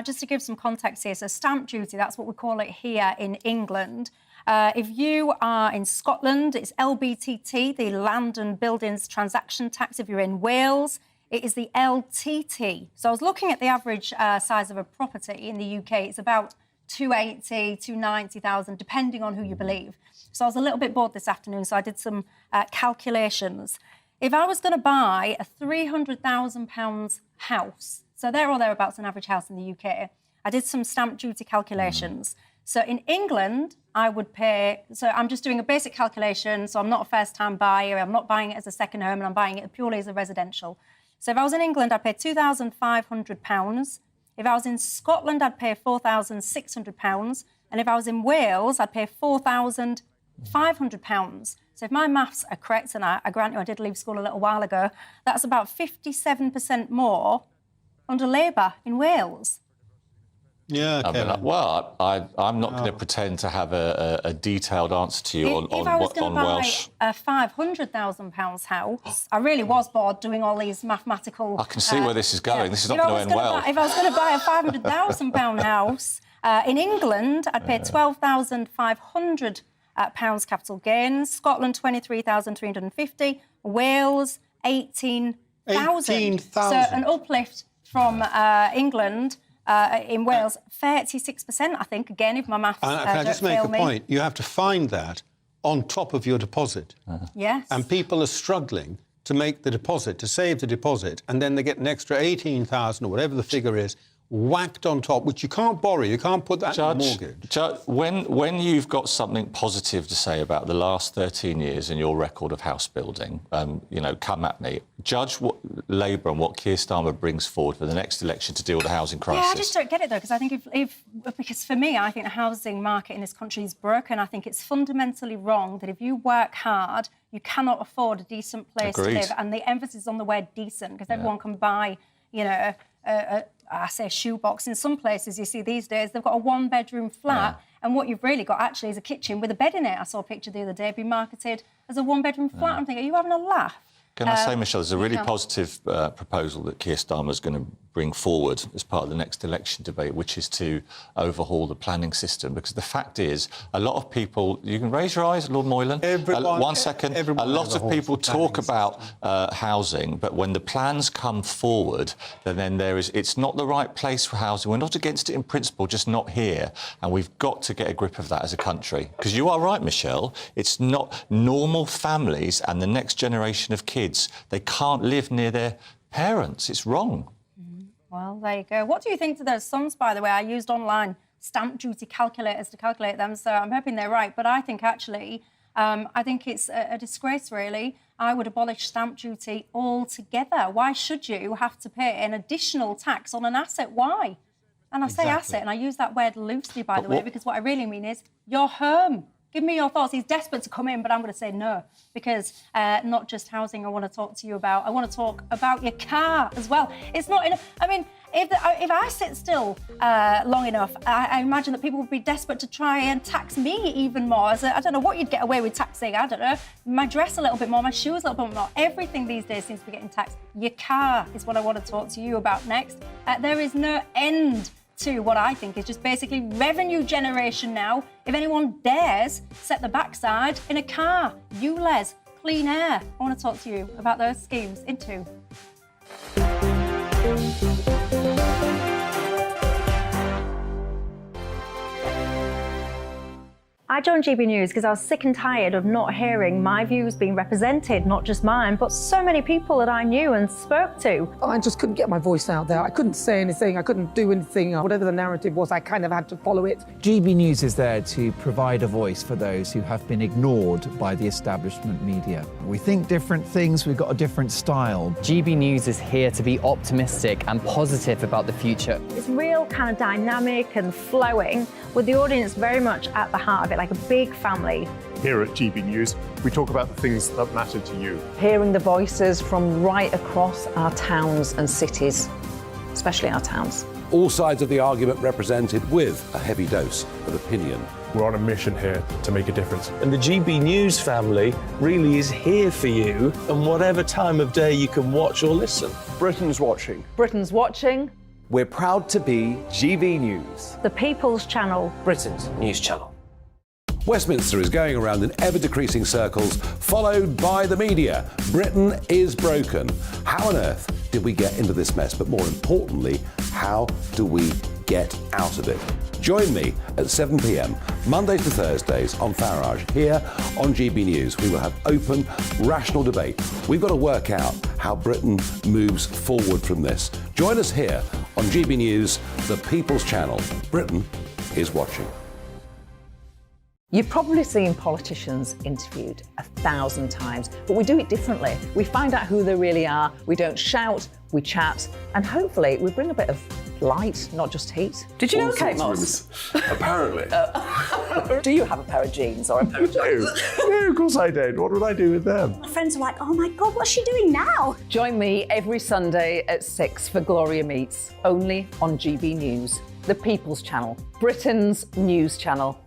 just to give some context here, so stamp duty, that's what we call it here in England. If you are in Scotland, it's LBTT, the Land and Buildings Transaction Tax. If you're in Wales, it is the LTT. So I was looking at the average size of a property in the UK. It's about 280, 290,000, depending on who you believe. So I was a little bit bored this afternoon, so I did some calculations. If I was going to buy a £300,000 house, so there or thereabouts an average house in the UK, I did some stamp duty calculations. So in England, I would pay... So I'm just doing a basic calculation, so I'm not a first-time buyer, I'm not buying it as a second home, and I'm buying it purely as a residential. So if I was in England, I'd pay £2,500. If I was in Scotland, I'd pay £4,600. And if I was in Wales, I'd pay £4,500. So if my maths are correct, and I grant you I did leave school a little while ago, that's about 57% more under Labour in Wales. Yeah, okay. I mean, well, I'm not going to pretend to have a detailed answer to you on Welsh. If I was going to buy a £500,000 house, I really was bored doing all these mathematical... I can see where this is going. This is not going to end well. If I was going to buy a £500,000 house in England, I'd pay £12,500 capital gains. Scotland, 23,350. Wales, 18,000. So an uplift from England in Wales, 36%, I think, again, if my maths can I just make a point? You have to find that on top of your deposit. Yes. And people are struggling to make the deposit, to save the deposit, and then they get an extra 18,000 or whatever the figure is, whacked on top, which you can't borrow. You can't put that in a mortgage. Judge, when you've got something positive to say about the last 13 years in your record of house building, you know, come at me. Judge what Labour and what Keir Starmer brings forward for the next election to deal with the housing crisis. Yeah, I just don't get it, though, because I think because for me, I think the housing market in this country is broken. I think it's fundamentally wrong that if you work hard, you cannot afford a decent place to live. And the emphasis is on the word decent, because everyone can buy, you know, I say a shoebox. In some places, you see these days, they've got a one-bedroom flat, and what you've really got actually is a kitchen with a bed in it. I saw a picture the other day being marketed as a one-bedroom flat. I'm thinking, are you having a laugh? Can I say, Michelle, there's a really positive proposal that Keir Starmer is going to bring forward as part of the next election debate, which is to overhaul the planning system. Because the fact is, a lot of people... You can raise your eyes, Lord Moylan. One second. A lot of people talk about housing, but when the plans come forward, then it's not the right place for housing. We're not against it in principle, just not here. And we've got to get a grip of that as a country. Because you are right, Michelle. It's not normal families and the next generation of kids. They can't live near their parents. It's wrong. Well, there you go. What do you think to those sums, by the way? I used online stamp duty calculators to calculate them, so I'm hoping they're right. But I think actually, I think it's a disgrace, really. I would abolish stamp duty altogether. Why should you have to pay an additional tax on an asset? Why? And I say asset, and I use that word loosely, by the way, because what I really mean is your home. Give me your thoughts. He's desperate to come in, but I'm going to say no, because not just housing I want to talk to you about. I want to talk about your car as well. It's not enough. I mean, if I sit still long enough, I imagine that people would be desperate to try and tax me even more. I don't know what you'd get away with taxing. I don't know. My dress a little bit more, my shoes a little bit more. Everything these days seems to be getting taxed. Your car is what I want to talk to you about next. There is no end to what I think is just basically revenue generation now. If anyone dares set the backside in a car, ULEZ, clean air. I want to talk to you about those schemes in 2. I joined GB News because I was sick and tired of not hearing my views being represented, not just mine, but so many people that I knew and spoke to. I just couldn't get my voice out there. I couldn't say anything. I couldn't do anything. Whatever the narrative was, I kind of had to follow it. GB News is there to provide a voice for those who have been ignored by the establishment media. We think different things, we've got a different style. GB News is here to be optimistic and positive about the future. It's real kind of dynamic and flowing, with the audience very much at the heart of it, like a big family. Here at GB News, we talk about the things that matter to you. Hearing the voices from right across our towns and cities, especially our towns. All sides of the argument represented with a heavy dose of opinion. We're on a mission here to make a difference. And the GB News family really is here for you, and whatever time of day you can watch or listen. Britain's watching. Britain's watching. We're proud to be GB News. The People's Channel. Britain's news channel. Westminster is going around in ever-decreasing circles, followed by the media. Britain is broken. How on earth did we get into this mess? But more importantly, how do we get out of it? Join me at 7 p.m, Mondays to Thursdays on Farage, here on GB News. We will have open, rational debate. We've got to work out how Britain moves forward from this. Join us here on GB News, the People's Channel. Britain is watching. You've probably seen politicians interviewed 1,000 times, but we do it differently. We find out who they really are, we don't shout, we chat, and hopefully we bring a bit of light, not just heat. Did you know Kate Moss? Apparently. Do you have a pair of jeans or a pair of jeans? No, of course I don't. What would I do with them? My friends are like, oh my God, what's she doing now? Join me every Sunday at 6 for Gloria Meets, only on GB News, the People's Channel, Britain's news channel.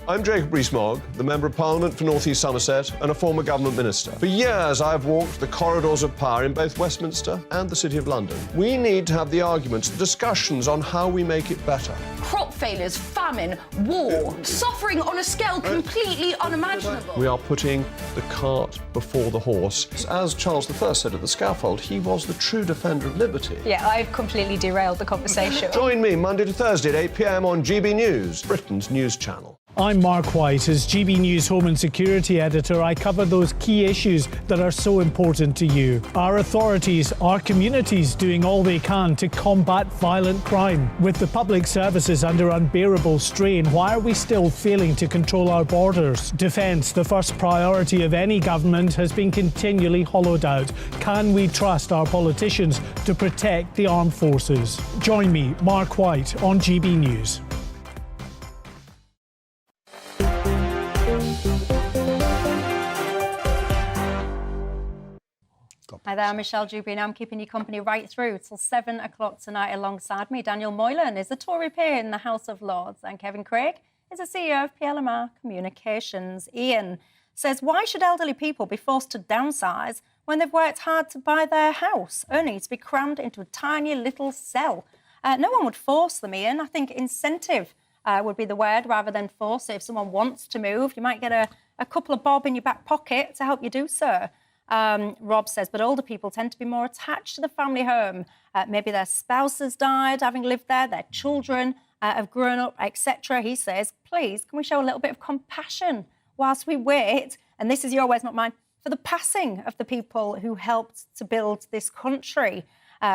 I'm Jacob Rees-Mogg, the Member of Parliament for North East Somerset and a former government minister. For years, I've walked the corridors of power in both Westminster and the City of London. We need to have the arguments, the discussions on how we make it better. Crop failures, famine, war, suffering on a scale completely unimaginable. We are putting the cart before the horse. As Charles I said at the scaffold, he was the true defender of liberty. Yeah, I've completely derailed the conversation. Join me Monday to Thursday at 8 p.m. on GB News, Britain's news channel. I'm Mark White. As GB News Home and Security Editor, I cover those key issues that are so important to you. Our authorities, our communities doing all they can to combat violent crime. With the public services under unbearable strain, why are we still failing to control our borders? Defence, the first priority of any government, has been continually hollowed out. Can we trust our politicians to protect the armed forces? Join me, Mark White, on GB News. Hi there, I'm Michelle Dewberry, and I'm keeping you company right through till 7 o'clock tonight. Alongside me, Daniel Moylan is a Tory peer in the House of Lords, and Kevin Craig is the CEO of PLMR Communications. Ian says, why should elderly people be forced to downsize when they've worked hard to buy their house, only to be crammed into a tiny little cell? No one would force them, Ian. I think incentive would be the word rather than force. So if someone wants to move, you might get a couple of bob in your back pocket to help you do so. Rob says, but older people tend to be more attached to the family home. Maybe their spouse has died, having lived there, their children have grown up, etc. He says, please, can we show a little bit of compassion whilst we wait, and this is your words, not mine, for the passing of the people who helped to build this country.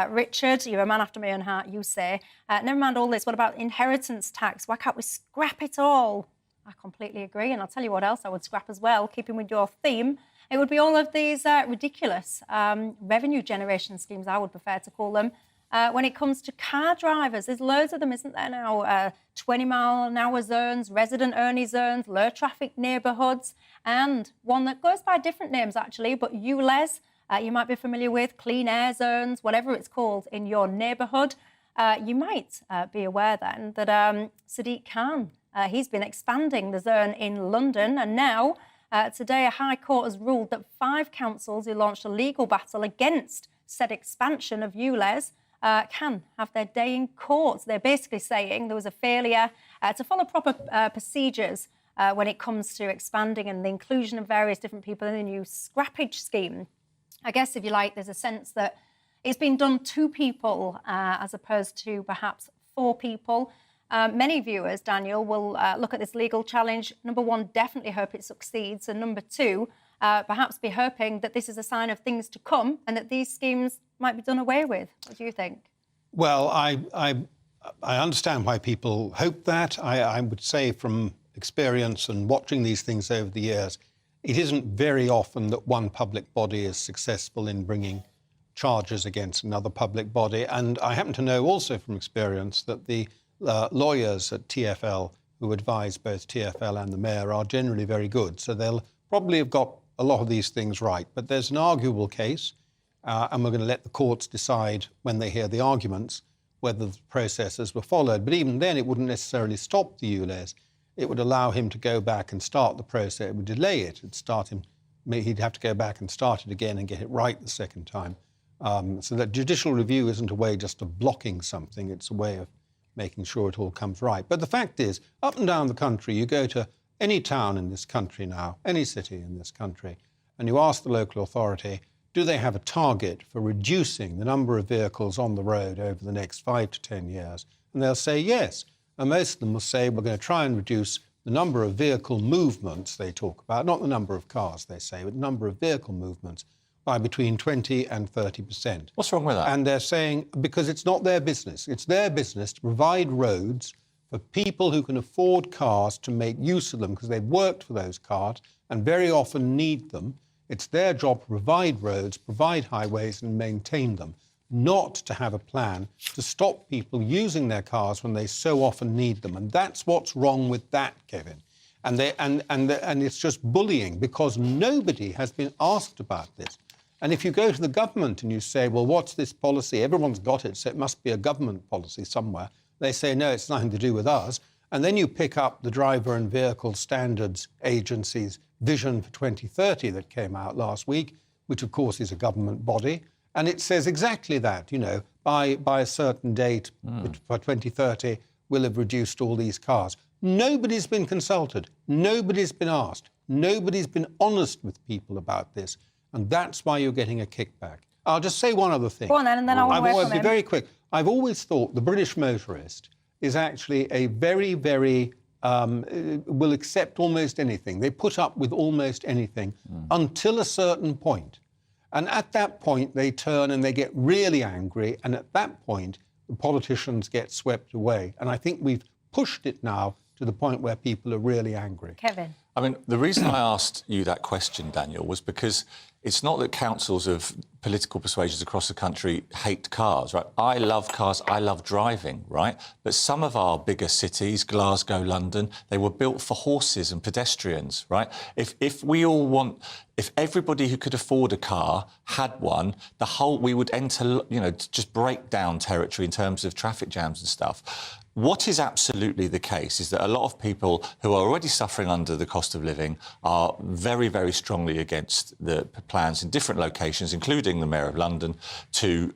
Richard, you're a man after my own heart, you say. Never mind all this, what about inheritance tax? Why can't we scrap it all? I completely agree, and I'll tell you what else I would scrap as well, keeping with your theme. It would be all of these ridiculous revenue generation schemes, I would prefer to call them. When it comes to car drivers, there's loads of them, isn't there now? 20-mile-an-hour zones, resident-only zones, low-traffic neighbourhoods, and one that goes by different names, actually, but ULEZ, you might be familiar with, clean air zones, whatever it's called in your neighbourhood. You might be aware then that Sadiq Khan, he's been expanding the zone in London, and now, today, a High Court has ruled that 5 councils who launched a legal battle against said expansion of ULEZ can have their day in court. They're basically saying there was a failure to follow proper procedures when it comes to expanding and the inclusion of various different people in the new scrappage scheme. I guess, if you like, there's a sense that it's been done to people as opposed to perhaps 4 people. Many viewers, Daniel, will look at this legal challenge. Number 1, definitely hope it succeeds. And number 2, perhaps be hoping that this is a sign of things to come and that these schemes might be done away with. What do you think? Well, I understand why people hope that. I would say from experience and watching these things over the years, it isn't very often that one public body is successful in bringing charges against another public body. And I happen to know also from experience that the lawyers at TfL who advise both TfL and the mayor are generally very good. So they'll probably have got a lot of these things right. But there's an arguable case, and we're going to let the courts decide when they hear the arguments whether the processes were followed. But even then, it wouldn't necessarily stop the ULEZ. It would allow him to go back and start the process. It would delay it. It'd start him. He'd have to go back and start it again and get it right the second time. So that judicial review isn't a way just of blocking something. It's a way of making sure it all comes right. But the fact is, up and down the country, you go to any town in this country now, any city in this country, and you ask the local authority, do they have a target for reducing the number of vehicles on the road over the next 5 to 10 years? And they'll say yes. And most of them will say, we're going to try and reduce the number of vehicle movements they talk about, not the number of cars, they say, but the number of vehicle movements by between 20 and 30%. What's wrong with that? And they're saying, because it's not their business. It's their business to provide roads for people who can afford cars to make use of them because they've worked for those cars and very often need them. It's their job to provide roads, provide highways and maintain them, not to have a plan to stop people using their cars when they so often need them. And that's what's wrong with that, Kevin. And it's just bullying because nobody has been asked about this. And if you go to the government and you say, well, what's this policy? Everyone's got it, so it must be a government policy somewhere. They say, no, it's nothing to do with us. And then you pick up the Driver and Vehicle Standards Agency's Vision for 2030 that came out last week, which, of course, is a government body. And it says exactly that, you know, by a certain date for 2030, we'll have reduced all these cars. Nobody's been consulted. Nobody's been asked. Nobody's been honest with people about this. And that's why you're getting a kickback. I'll just say one other thing. Go on then, and then I'll be very quick. I've always thought the British motorist is actually a very, very, will accept almost anything. They put up with almost anything until a certain point. And at that point, they turn and they get really angry. And at that point, the politicians get swept away. And I think we've pushed it now to the point where people are really angry. Kevin. I mean, the reason I asked you that question, Daniel, was because it's not that councils of political persuasions across the country hate cars, right? I love cars, I love driving, right? But some of our bigger cities, Glasgow, London, they were built for horses and pedestrians, right? If everybody who could afford a car had one, we would enter, just breakdown territory in terms of traffic jams and stuff. What is absolutely the case is that a lot of people who are already suffering under the cost of living are very, very strongly against the plans in different locations, including the Mayor of London, to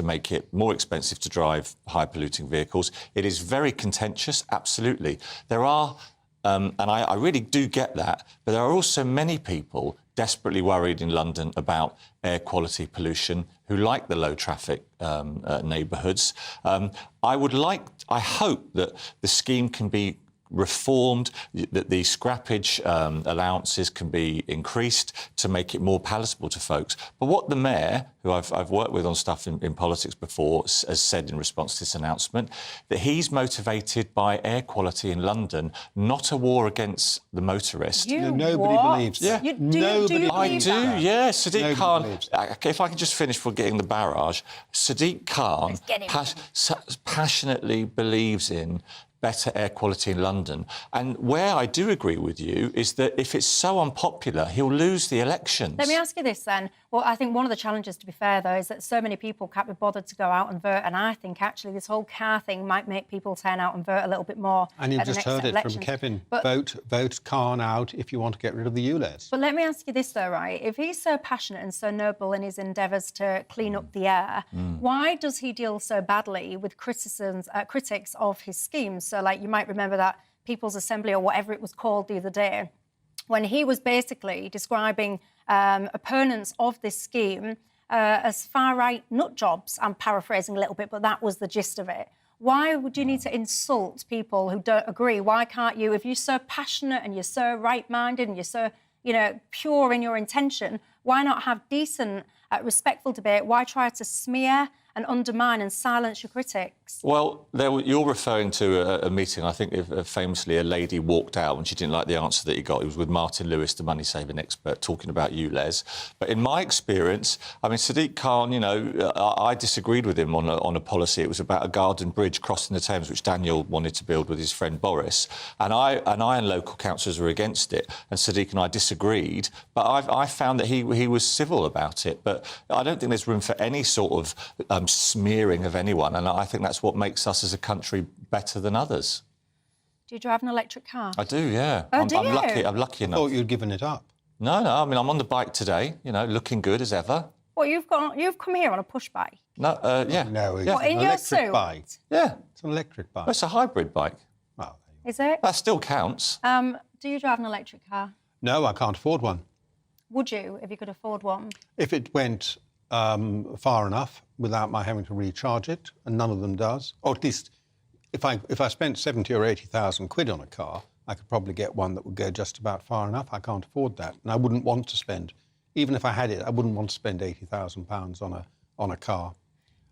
make it more expensive to drive high-polluting vehicles. It is very contentious, absolutely. There are, and I really do get that, but there are also many people desperately worried in London about air quality pollution who like the low traffic neighbourhoods. I hope that the scheme can be reformed, that the scrappage allowances can be increased to make it more palatable to folks. But what the Mayor, who I've worked with on stuff in politics before, has said in response to this announcement, that he's motivated by air quality in London, not a war against the motorist. Nobody believes that. Yeah. I do, yeah. Sadiq Khan, if I can just finish for getting the barrage, Sadiq Khan passionately believes in better air quality in London. And where I do agree with you is that if it's so unpopular, he'll lose the elections. Let me ask you this then. Well, I think one of the challenges, to be fair, though, is that so many people can't be bothered to go out and vote. And I think, actually, this whole car thing might make people turn out and vote a little bit more. And you've at the just next heard it elections. from Kevin. But, vote Khan out if you want to get rid of the ULEZ. But let me ask you this, though, right? If he's so passionate and so noble in his endeavours to clean up the air, why does he deal so badly with critics of his schemes? So, like, you might remember that People's Assembly or whatever it was called the other day, when he was basically describing opponents of this scheme as far-right nut jobs. I'm paraphrasing a little bit, but that was the gist of it. Why would you need to insult people who don't agree? Why can't you, if you're so passionate and you're so right-minded and you're so, pure in your intention, why not have decent, respectful debate? Why try to smear and undermine and silence your critics? Well, you're referring to a meeting, I think famously a lady walked out when she didn't like the answer that he got. It was with Martin Lewis, the money-saving expert, talking about ULEZ. But in my experience, I mean, Sadiq Khan, I disagreed with him on a policy. It was about a garden bridge crossing the Thames, which Daniel wanted to build with his friend Boris. And I and local councillors were against it. And Sadiq and I disagreed. But I found that he was civil about it. But I don't think there's room for any sort of smearing of anyone, and I think that's what makes us as a country better than others. Do you drive an electric car? I do, yeah. Oh, I'm lucky enough. I thought you'd given it up. No, I mean, I'm on the bike today, looking good as ever. Well, you've come here on a push bike? No, yeah. No, it's What, an in your electric suit? bike. Yeah. It's an electric bike. Well, it's a hybrid bike. Is it? That still counts. Do you drive an electric car? No, I can't afford one. Would you, if you could afford one? If it went far enough without my having to recharge it, and none of them does, or at least if I spent 70 or 80,000 quid on a car, I could probably get one that would go just about far enough. I can't afford that, and I wouldn't want to spend, even if I had it, I wouldn't want to spend £80,000 on a car.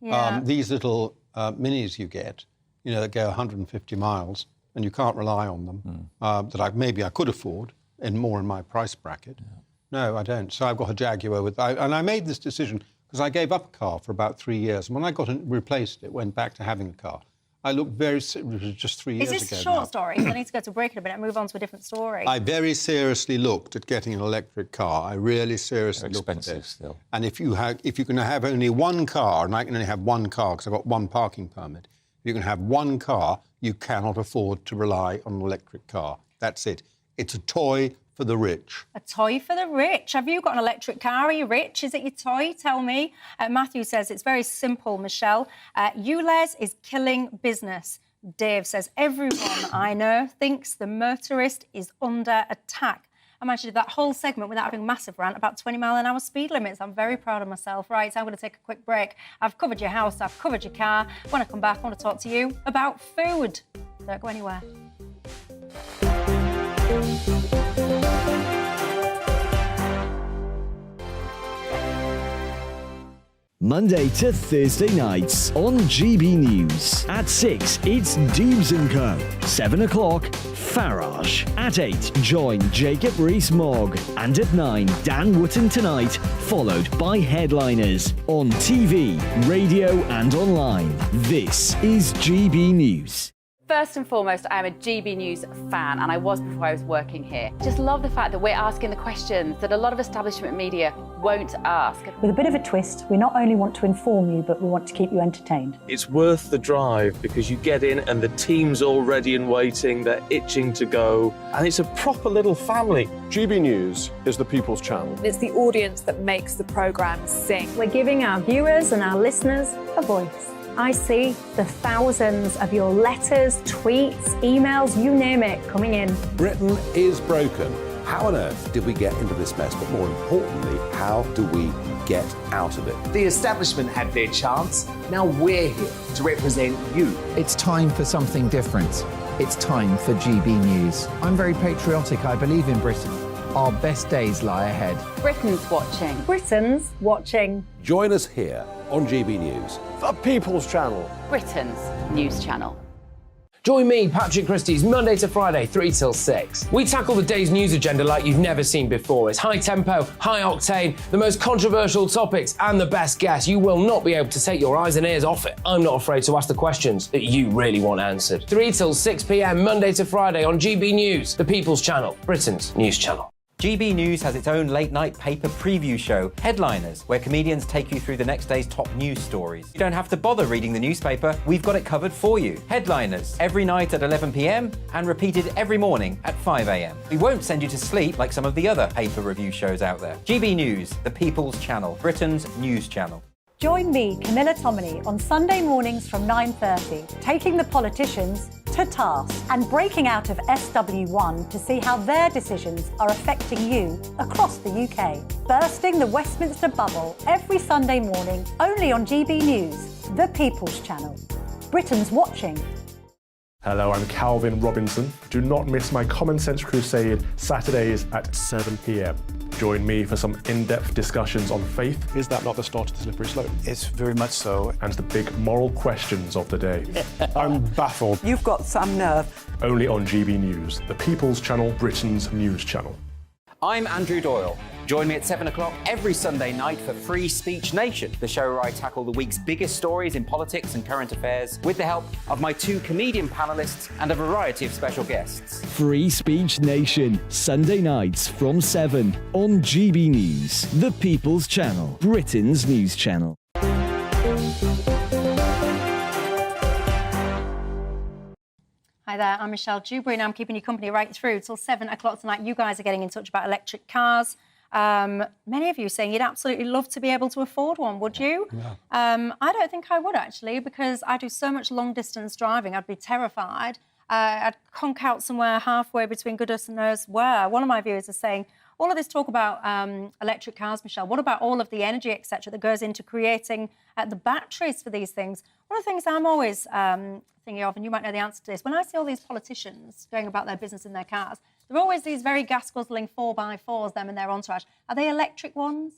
Yeah. These little minis you get, that go 150 miles, and you can't rely on them, that maybe I could afford, in my price bracket. Yeah. No, I don't. So I've got a Jaguar and I made this decision because I gave up a car for about 3 years. And when I got it replaced, it went back to having a car. I looked it was just 3 years ago. Is this a short story? I need to go to break in a minute and move on to a different story. I very seriously looked at getting an electric car. I really seriously looked at it. Expensive still. And if you can have only one car, and I can only have one car because I've got one parking permit, if you can have one car, you cannot afford to rely on an electric car. That's it. It's a toy for the rich. A toy for the rich. Have you got an electric car? Are you rich? Is it your toy? Tell me. Matthew says it's very simple, Michelle. ULEZ is killing business. Dave says everyone I know thinks the motorist is under attack. I managed to do that whole segment without having a massive rant about 20-mile-an-hour speed limits. I'm very proud of myself. Right, so I'm going to take a quick break. I've covered your house, I've covered your car. When I come back, I want to talk to you about food. Don't go anywhere. Monday to Thursday nights on GB News. At 6, it's Dewbs & Co. 7 o'clock, Farage. At 8, join Jacob Rees-Mogg. And at 9, Dan Wootton Tonight, followed by headliners on TV, radio and online. This is GB News. First and foremost, I am a GB News fan, and I was before I was working here. Just love the fact that we're asking the questions that a lot of establishment media won't ask. With a bit of a twist, we not only want to inform you, but we want to keep you entertained. It's worth the drive because you get in and the team's all ready and waiting, they're itching to go, and it's a proper little family. GB News is the People's Channel. It's the audience that makes the programme sing. We're giving our viewers and our listeners a voice. I see the thousands of your letters, tweets, emails, you name it, coming in. Britain is broken. How on earth did we get into this mess? But more importantly, how do we get out of it? The establishment had their chance. Now we're here to represent you. It's time for something different. it's time for GB News. I'm very patriotic. I believe in Britain. Our best days lie ahead. Britain's watching. Britain's watching. Join us here on GB News. The People's Channel. Britain's news channel. Join me, Patrick Christie's, Monday to Friday, 3 till 6. We tackle the day's news agenda like you've never seen before. It's high tempo, high octane, the most controversial topics, and the best guests. You will not be able to take your eyes and ears off it. I'm not afraid to ask the questions that you really want answered. 3 till 6 p.m, Monday to Friday on GB News, the People's Channel, Britain's news channel. GB News has its own late-night paper preview show, Headliners, where comedians take you through the next day's top news stories. You don't have to bother reading the newspaper, we've got it covered for you. Headliners, every night at 11 p.m. and repeated every morning at 5 a.m. We won't send you to sleep like some of the other paper review shows out there. GB News, the People's Channel, Britain's news channel. Join me, Camilla Tominey, on Sunday mornings from 9:30, taking the politicians to task and breaking out of SW1 to see how their decisions are affecting you across the UK. Bursting the Westminster bubble every Sunday morning, only on GB News, the People's Channel. Britain's watching. Hello, I'm Calvin Robinson. Do not miss my Common Sense Crusade Saturdays at 7 p.m. Join me for some in-depth discussions on faith. Is that not the start of the slippery slope? It's very much so. And the big moral questions of the day. I'm baffled. You've got some nerve. Only on GB News, the People's Channel, Britain's news channel. I'm Andrew Doyle. Join me at 7 o'clock every Sunday night for Free Speech Nation, the show where I tackle the week's biggest stories in politics and current affairs with the help of my 2 comedian panellists and a variety of special guests. Free Speech Nation, Sunday nights from 7 on GB News, the People's Channel, Britain's news channel. Hi there, I'm Michelle Dewberry and I'm keeping you company right through till 7 o'clock tonight. You guys are getting in touch about electric cars. Many of you saying you'd absolutely love to be able to afford one, would you? Yeah. I don't think I would actually, because I do so much long distance driving, I'd be terrified. I'd conk out somewhere halfway between Goodness and knows where. One of my viewers is saying, all of this talk about electric cars, Michelle, what about all of the energy, etc., that goes into creating the batteries for these things? One of the things I'm always thinking of, and you might know the answer to this, when I see all these politicians going about their business in their cars, there are always these very gas-guzzling 4x4s, them and their entourage. Are they electric ones?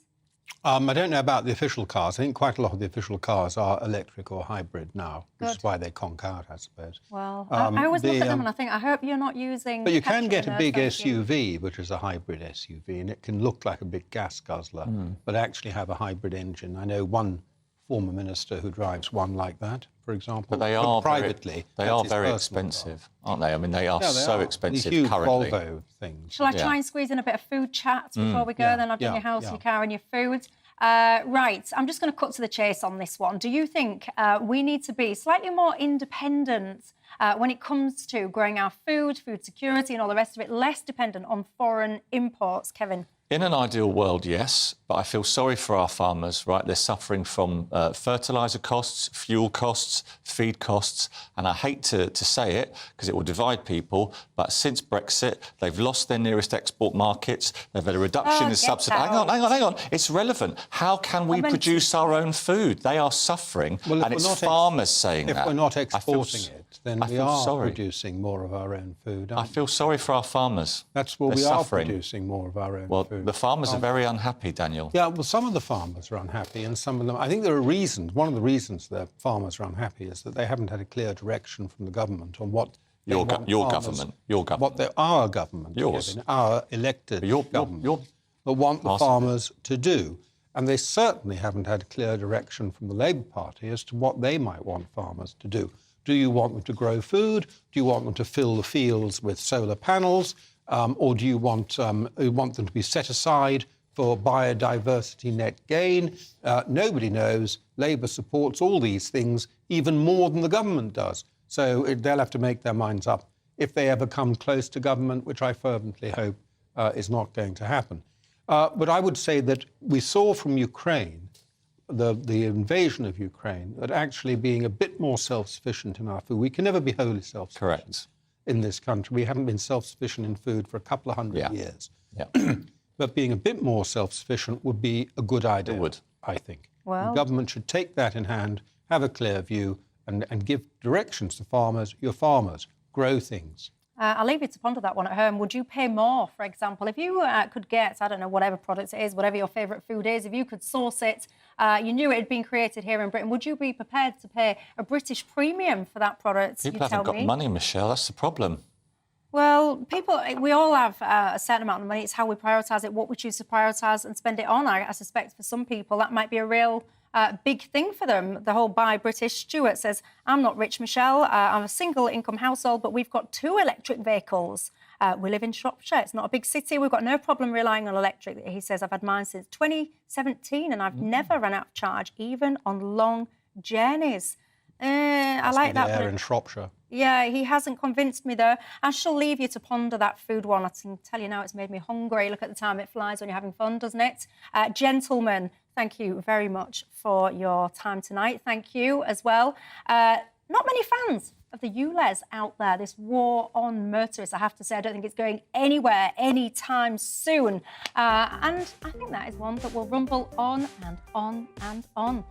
I don't know about the official cars. I think quite a lot of the official cars are electric or hybrid now, which is why they conk out, I suppose. Well, I always look at them and I think, I hope you're not using... But you can get a big SUV, which is a hybrid SUV, and it can look like a big gas guzzler, but actually have a hybrid engine. I know one former minister who drives one like that, for example. But they are privately. They are very expensive, aren't they? I mean, they are so expensive huge currently. Volvo things. Shall I try and squeeze in a bit of food chat before we go? Then I've done your house, your car and your food. Right, I'm just going to cut to the chase on this one. Do you think we need to be slightly more independent when it comes to growing our food security and all the rest of it, less dependent on foreign imports? Kevin? In an ideal world, yes, but I feel sorry for our farmers, right? They're suffering from fertiliser costs, fuel costs, feed costs, and I hate to say it because it will divide people, but since Brexit, they've lost their nearest export markets, they've had a reduction in subsidy. Hang on, it's relevant. How can we produce our own food? They are suffering, and it's farmers saying that. If we're not exporting it, then we are sorry. producing more of our own food. I feel sorry for our farmers. That's what They're we suffering. are producing more of our own food. The farmers are very unhappy, Daniel. Yeah, well, some of the farmers are unhappy, and some of them... I think there are reasons. One of the reasons that farmers are unhappy is that they haven't had a clear direction from the government on what... Your government. What our government, yours, Kevin, our elected government, that want the farmers to do. And they certainly haven't had a clear direction from the Labour Party as to what they might want farmers to do. Do you want them to grow food? Do you want them to fill the fields with solar panels? Or do you want them to be set aside for biodiversity net gain? Nobody knows. Labour supports all these things even more than the government does. So they'll have to make their minds up if they ever come close to government, which I fervently hope is not going to happen. But I would say that we saw from Ukraine, the invasion of Ukraine, that actually being a bit more self-sufficient in our food, we can never be wholly self-sufficient. Correct. In this country. We haven't been self-sufficient in food for a couple of hundred years. Yeah. But being a bit more self-sufficient would be a good idea, I think. Well, the government should take that in hand, have a clear view, and give directions to farmers. Your farmers, grow things. I'll leave you to ponder that one at home. Would you pay more, for example, if you could get, I don't know, whatever product it is, whatever your favourite food is, if you could source it, you knew it had been created here in Britain, would you be prepared to pay a British premium for that product? People haven't got money, Michelle, that's the problem. Well, we all have a certain amount of money. It's how we prioritise it, what we choose to prioritise and spend it on. I suspect for some people that might be a real big thing for them. The whole Buy British. Stuart says, I'm not rich, Michelle. I'm a single income household, but we've got 2 electric vehicles. We live in Shropshire. It's not a big city. We've got no problem relying on electric. He says, I've had mine since 2017 and I've never run out of charge, even on long journeys. I like that. There in Shropshire. Yeah, he hasn't convinced me, though. I shall leave you to ponder that food one. I can tell you now it's made me hungry. Look at the time it flies when you're having fun, doesn't it? Gentlemen, thank you very much for your time tonight. Thank you as well. Not many fans of the ULEZ out there, this war on motorists. I have to say, I don't think it's going anywhere anytime soon. And I think that is one that will rumble on and on and on.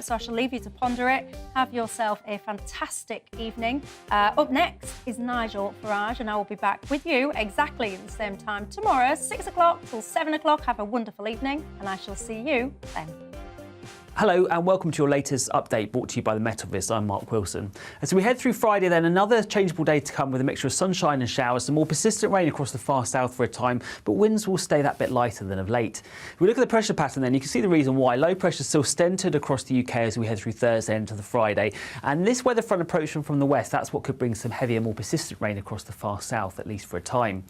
So I shall leave you to ponder it. Have yourself a fantastic evening. Up next is Nigel Farage, and I will be back with you exactly at the same time tomorrow, 6 o'clock till 7 o'clock. Have a wonderful evening, and I shall see you then. Hello and welcome to your latest update brought to you by the Metalvis. I'm Mark Wilson. As we head through Friday then, another changeable day to come with a mixture of sunshine and showers, some more persistent rain across the far south for a time, but winds will stay that bit lighter than of late. If we look at the pressure pattern then, you can see the reason why. Low pressure still centred across the UK as we head through Thursday into the Friday. And this weather front approaching from the west, that's what could bring some heavier, more persistent rain across the far south, at least for a time.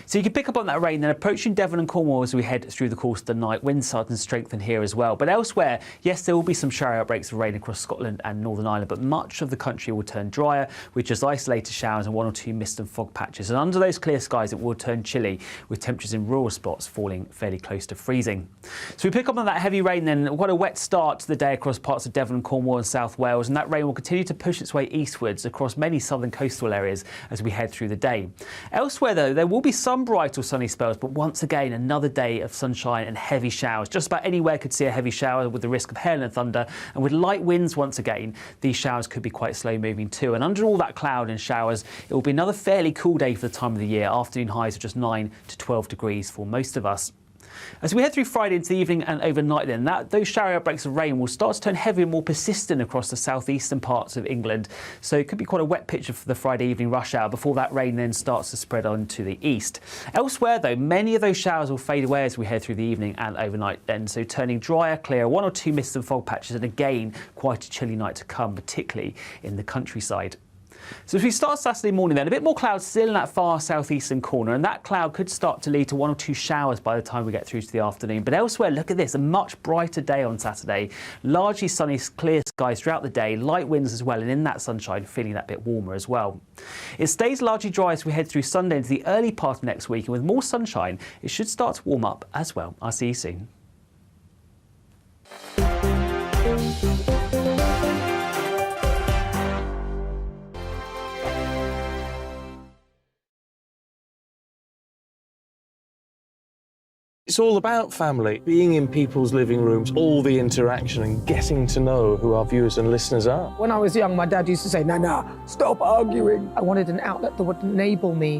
So you can pick up on that rain then approaching Devon and Cornwall as we head through the course of the night. Winds start to strengthen here as well. But elsewhere, yes, there will be some shower outbreaks of rain across Scotland and Northern Ireland, but much of the country will turn drier with just isolated showers and 1 or 2 mist and fog patches. And under those clear skies, it will turn chilly with temperatures in rural spots falling fairly close to freezing. So we pick up on that heavy rain then. Quite a wet start to the day across parts of Devon, Cornwall and South Wales, and that rain will continue to push its way eastwards across many southern coastal areas as we head through the day. Elsewhere though, there will be some bright or sunny spells, but once again another day of sunshine and heavy showers. Just about anywhere could see a heavy shower with the risk of hail and thunder. And with light winds once again, these showers could be quite slow moving too. And under all that cloud and showers, it will be another fairly cool day for the time of the year. Afternoon highs of just 9 to 12 degrees for most of us. As we head through Friday into the evening and overnight then, those shower outbreaks of rain will start to turn heavier and more persistent across the southeastern parts of England. So it could be quite a wet picture for the Friday evening rush hour before that rain then starts to spread on to the east. Elsewhere though, many of those showers will fade away as we head through the evening and overnight then, so turning drier, clear, 1 or 2 mists and fog patches, and again quite a chilly night to come, particularly in the countryside. So as we start Saturday morning then, a bit more clouds still in that far southeastern corner, and that cloud could start to lead to 1 or 2 showers by the time we get through to the afternoon. But elsewhere, look at this, a much brighter day on Saturday. Largely sunny, clear skies throughout the day, light winds as well, and in that sunshine, feeling that bit warmer as well. It stays largely dry as we head through Sunday into the early part of next week, and with more sunshine, it should start to warm up as well. I'll see you soon. It's all about family, being in people's living rooms, all the interaction and getting to know who our viewers and listeners are. When I was young, my dad used to say, "Nana, stop arguing." I wanted an outlet that would enable me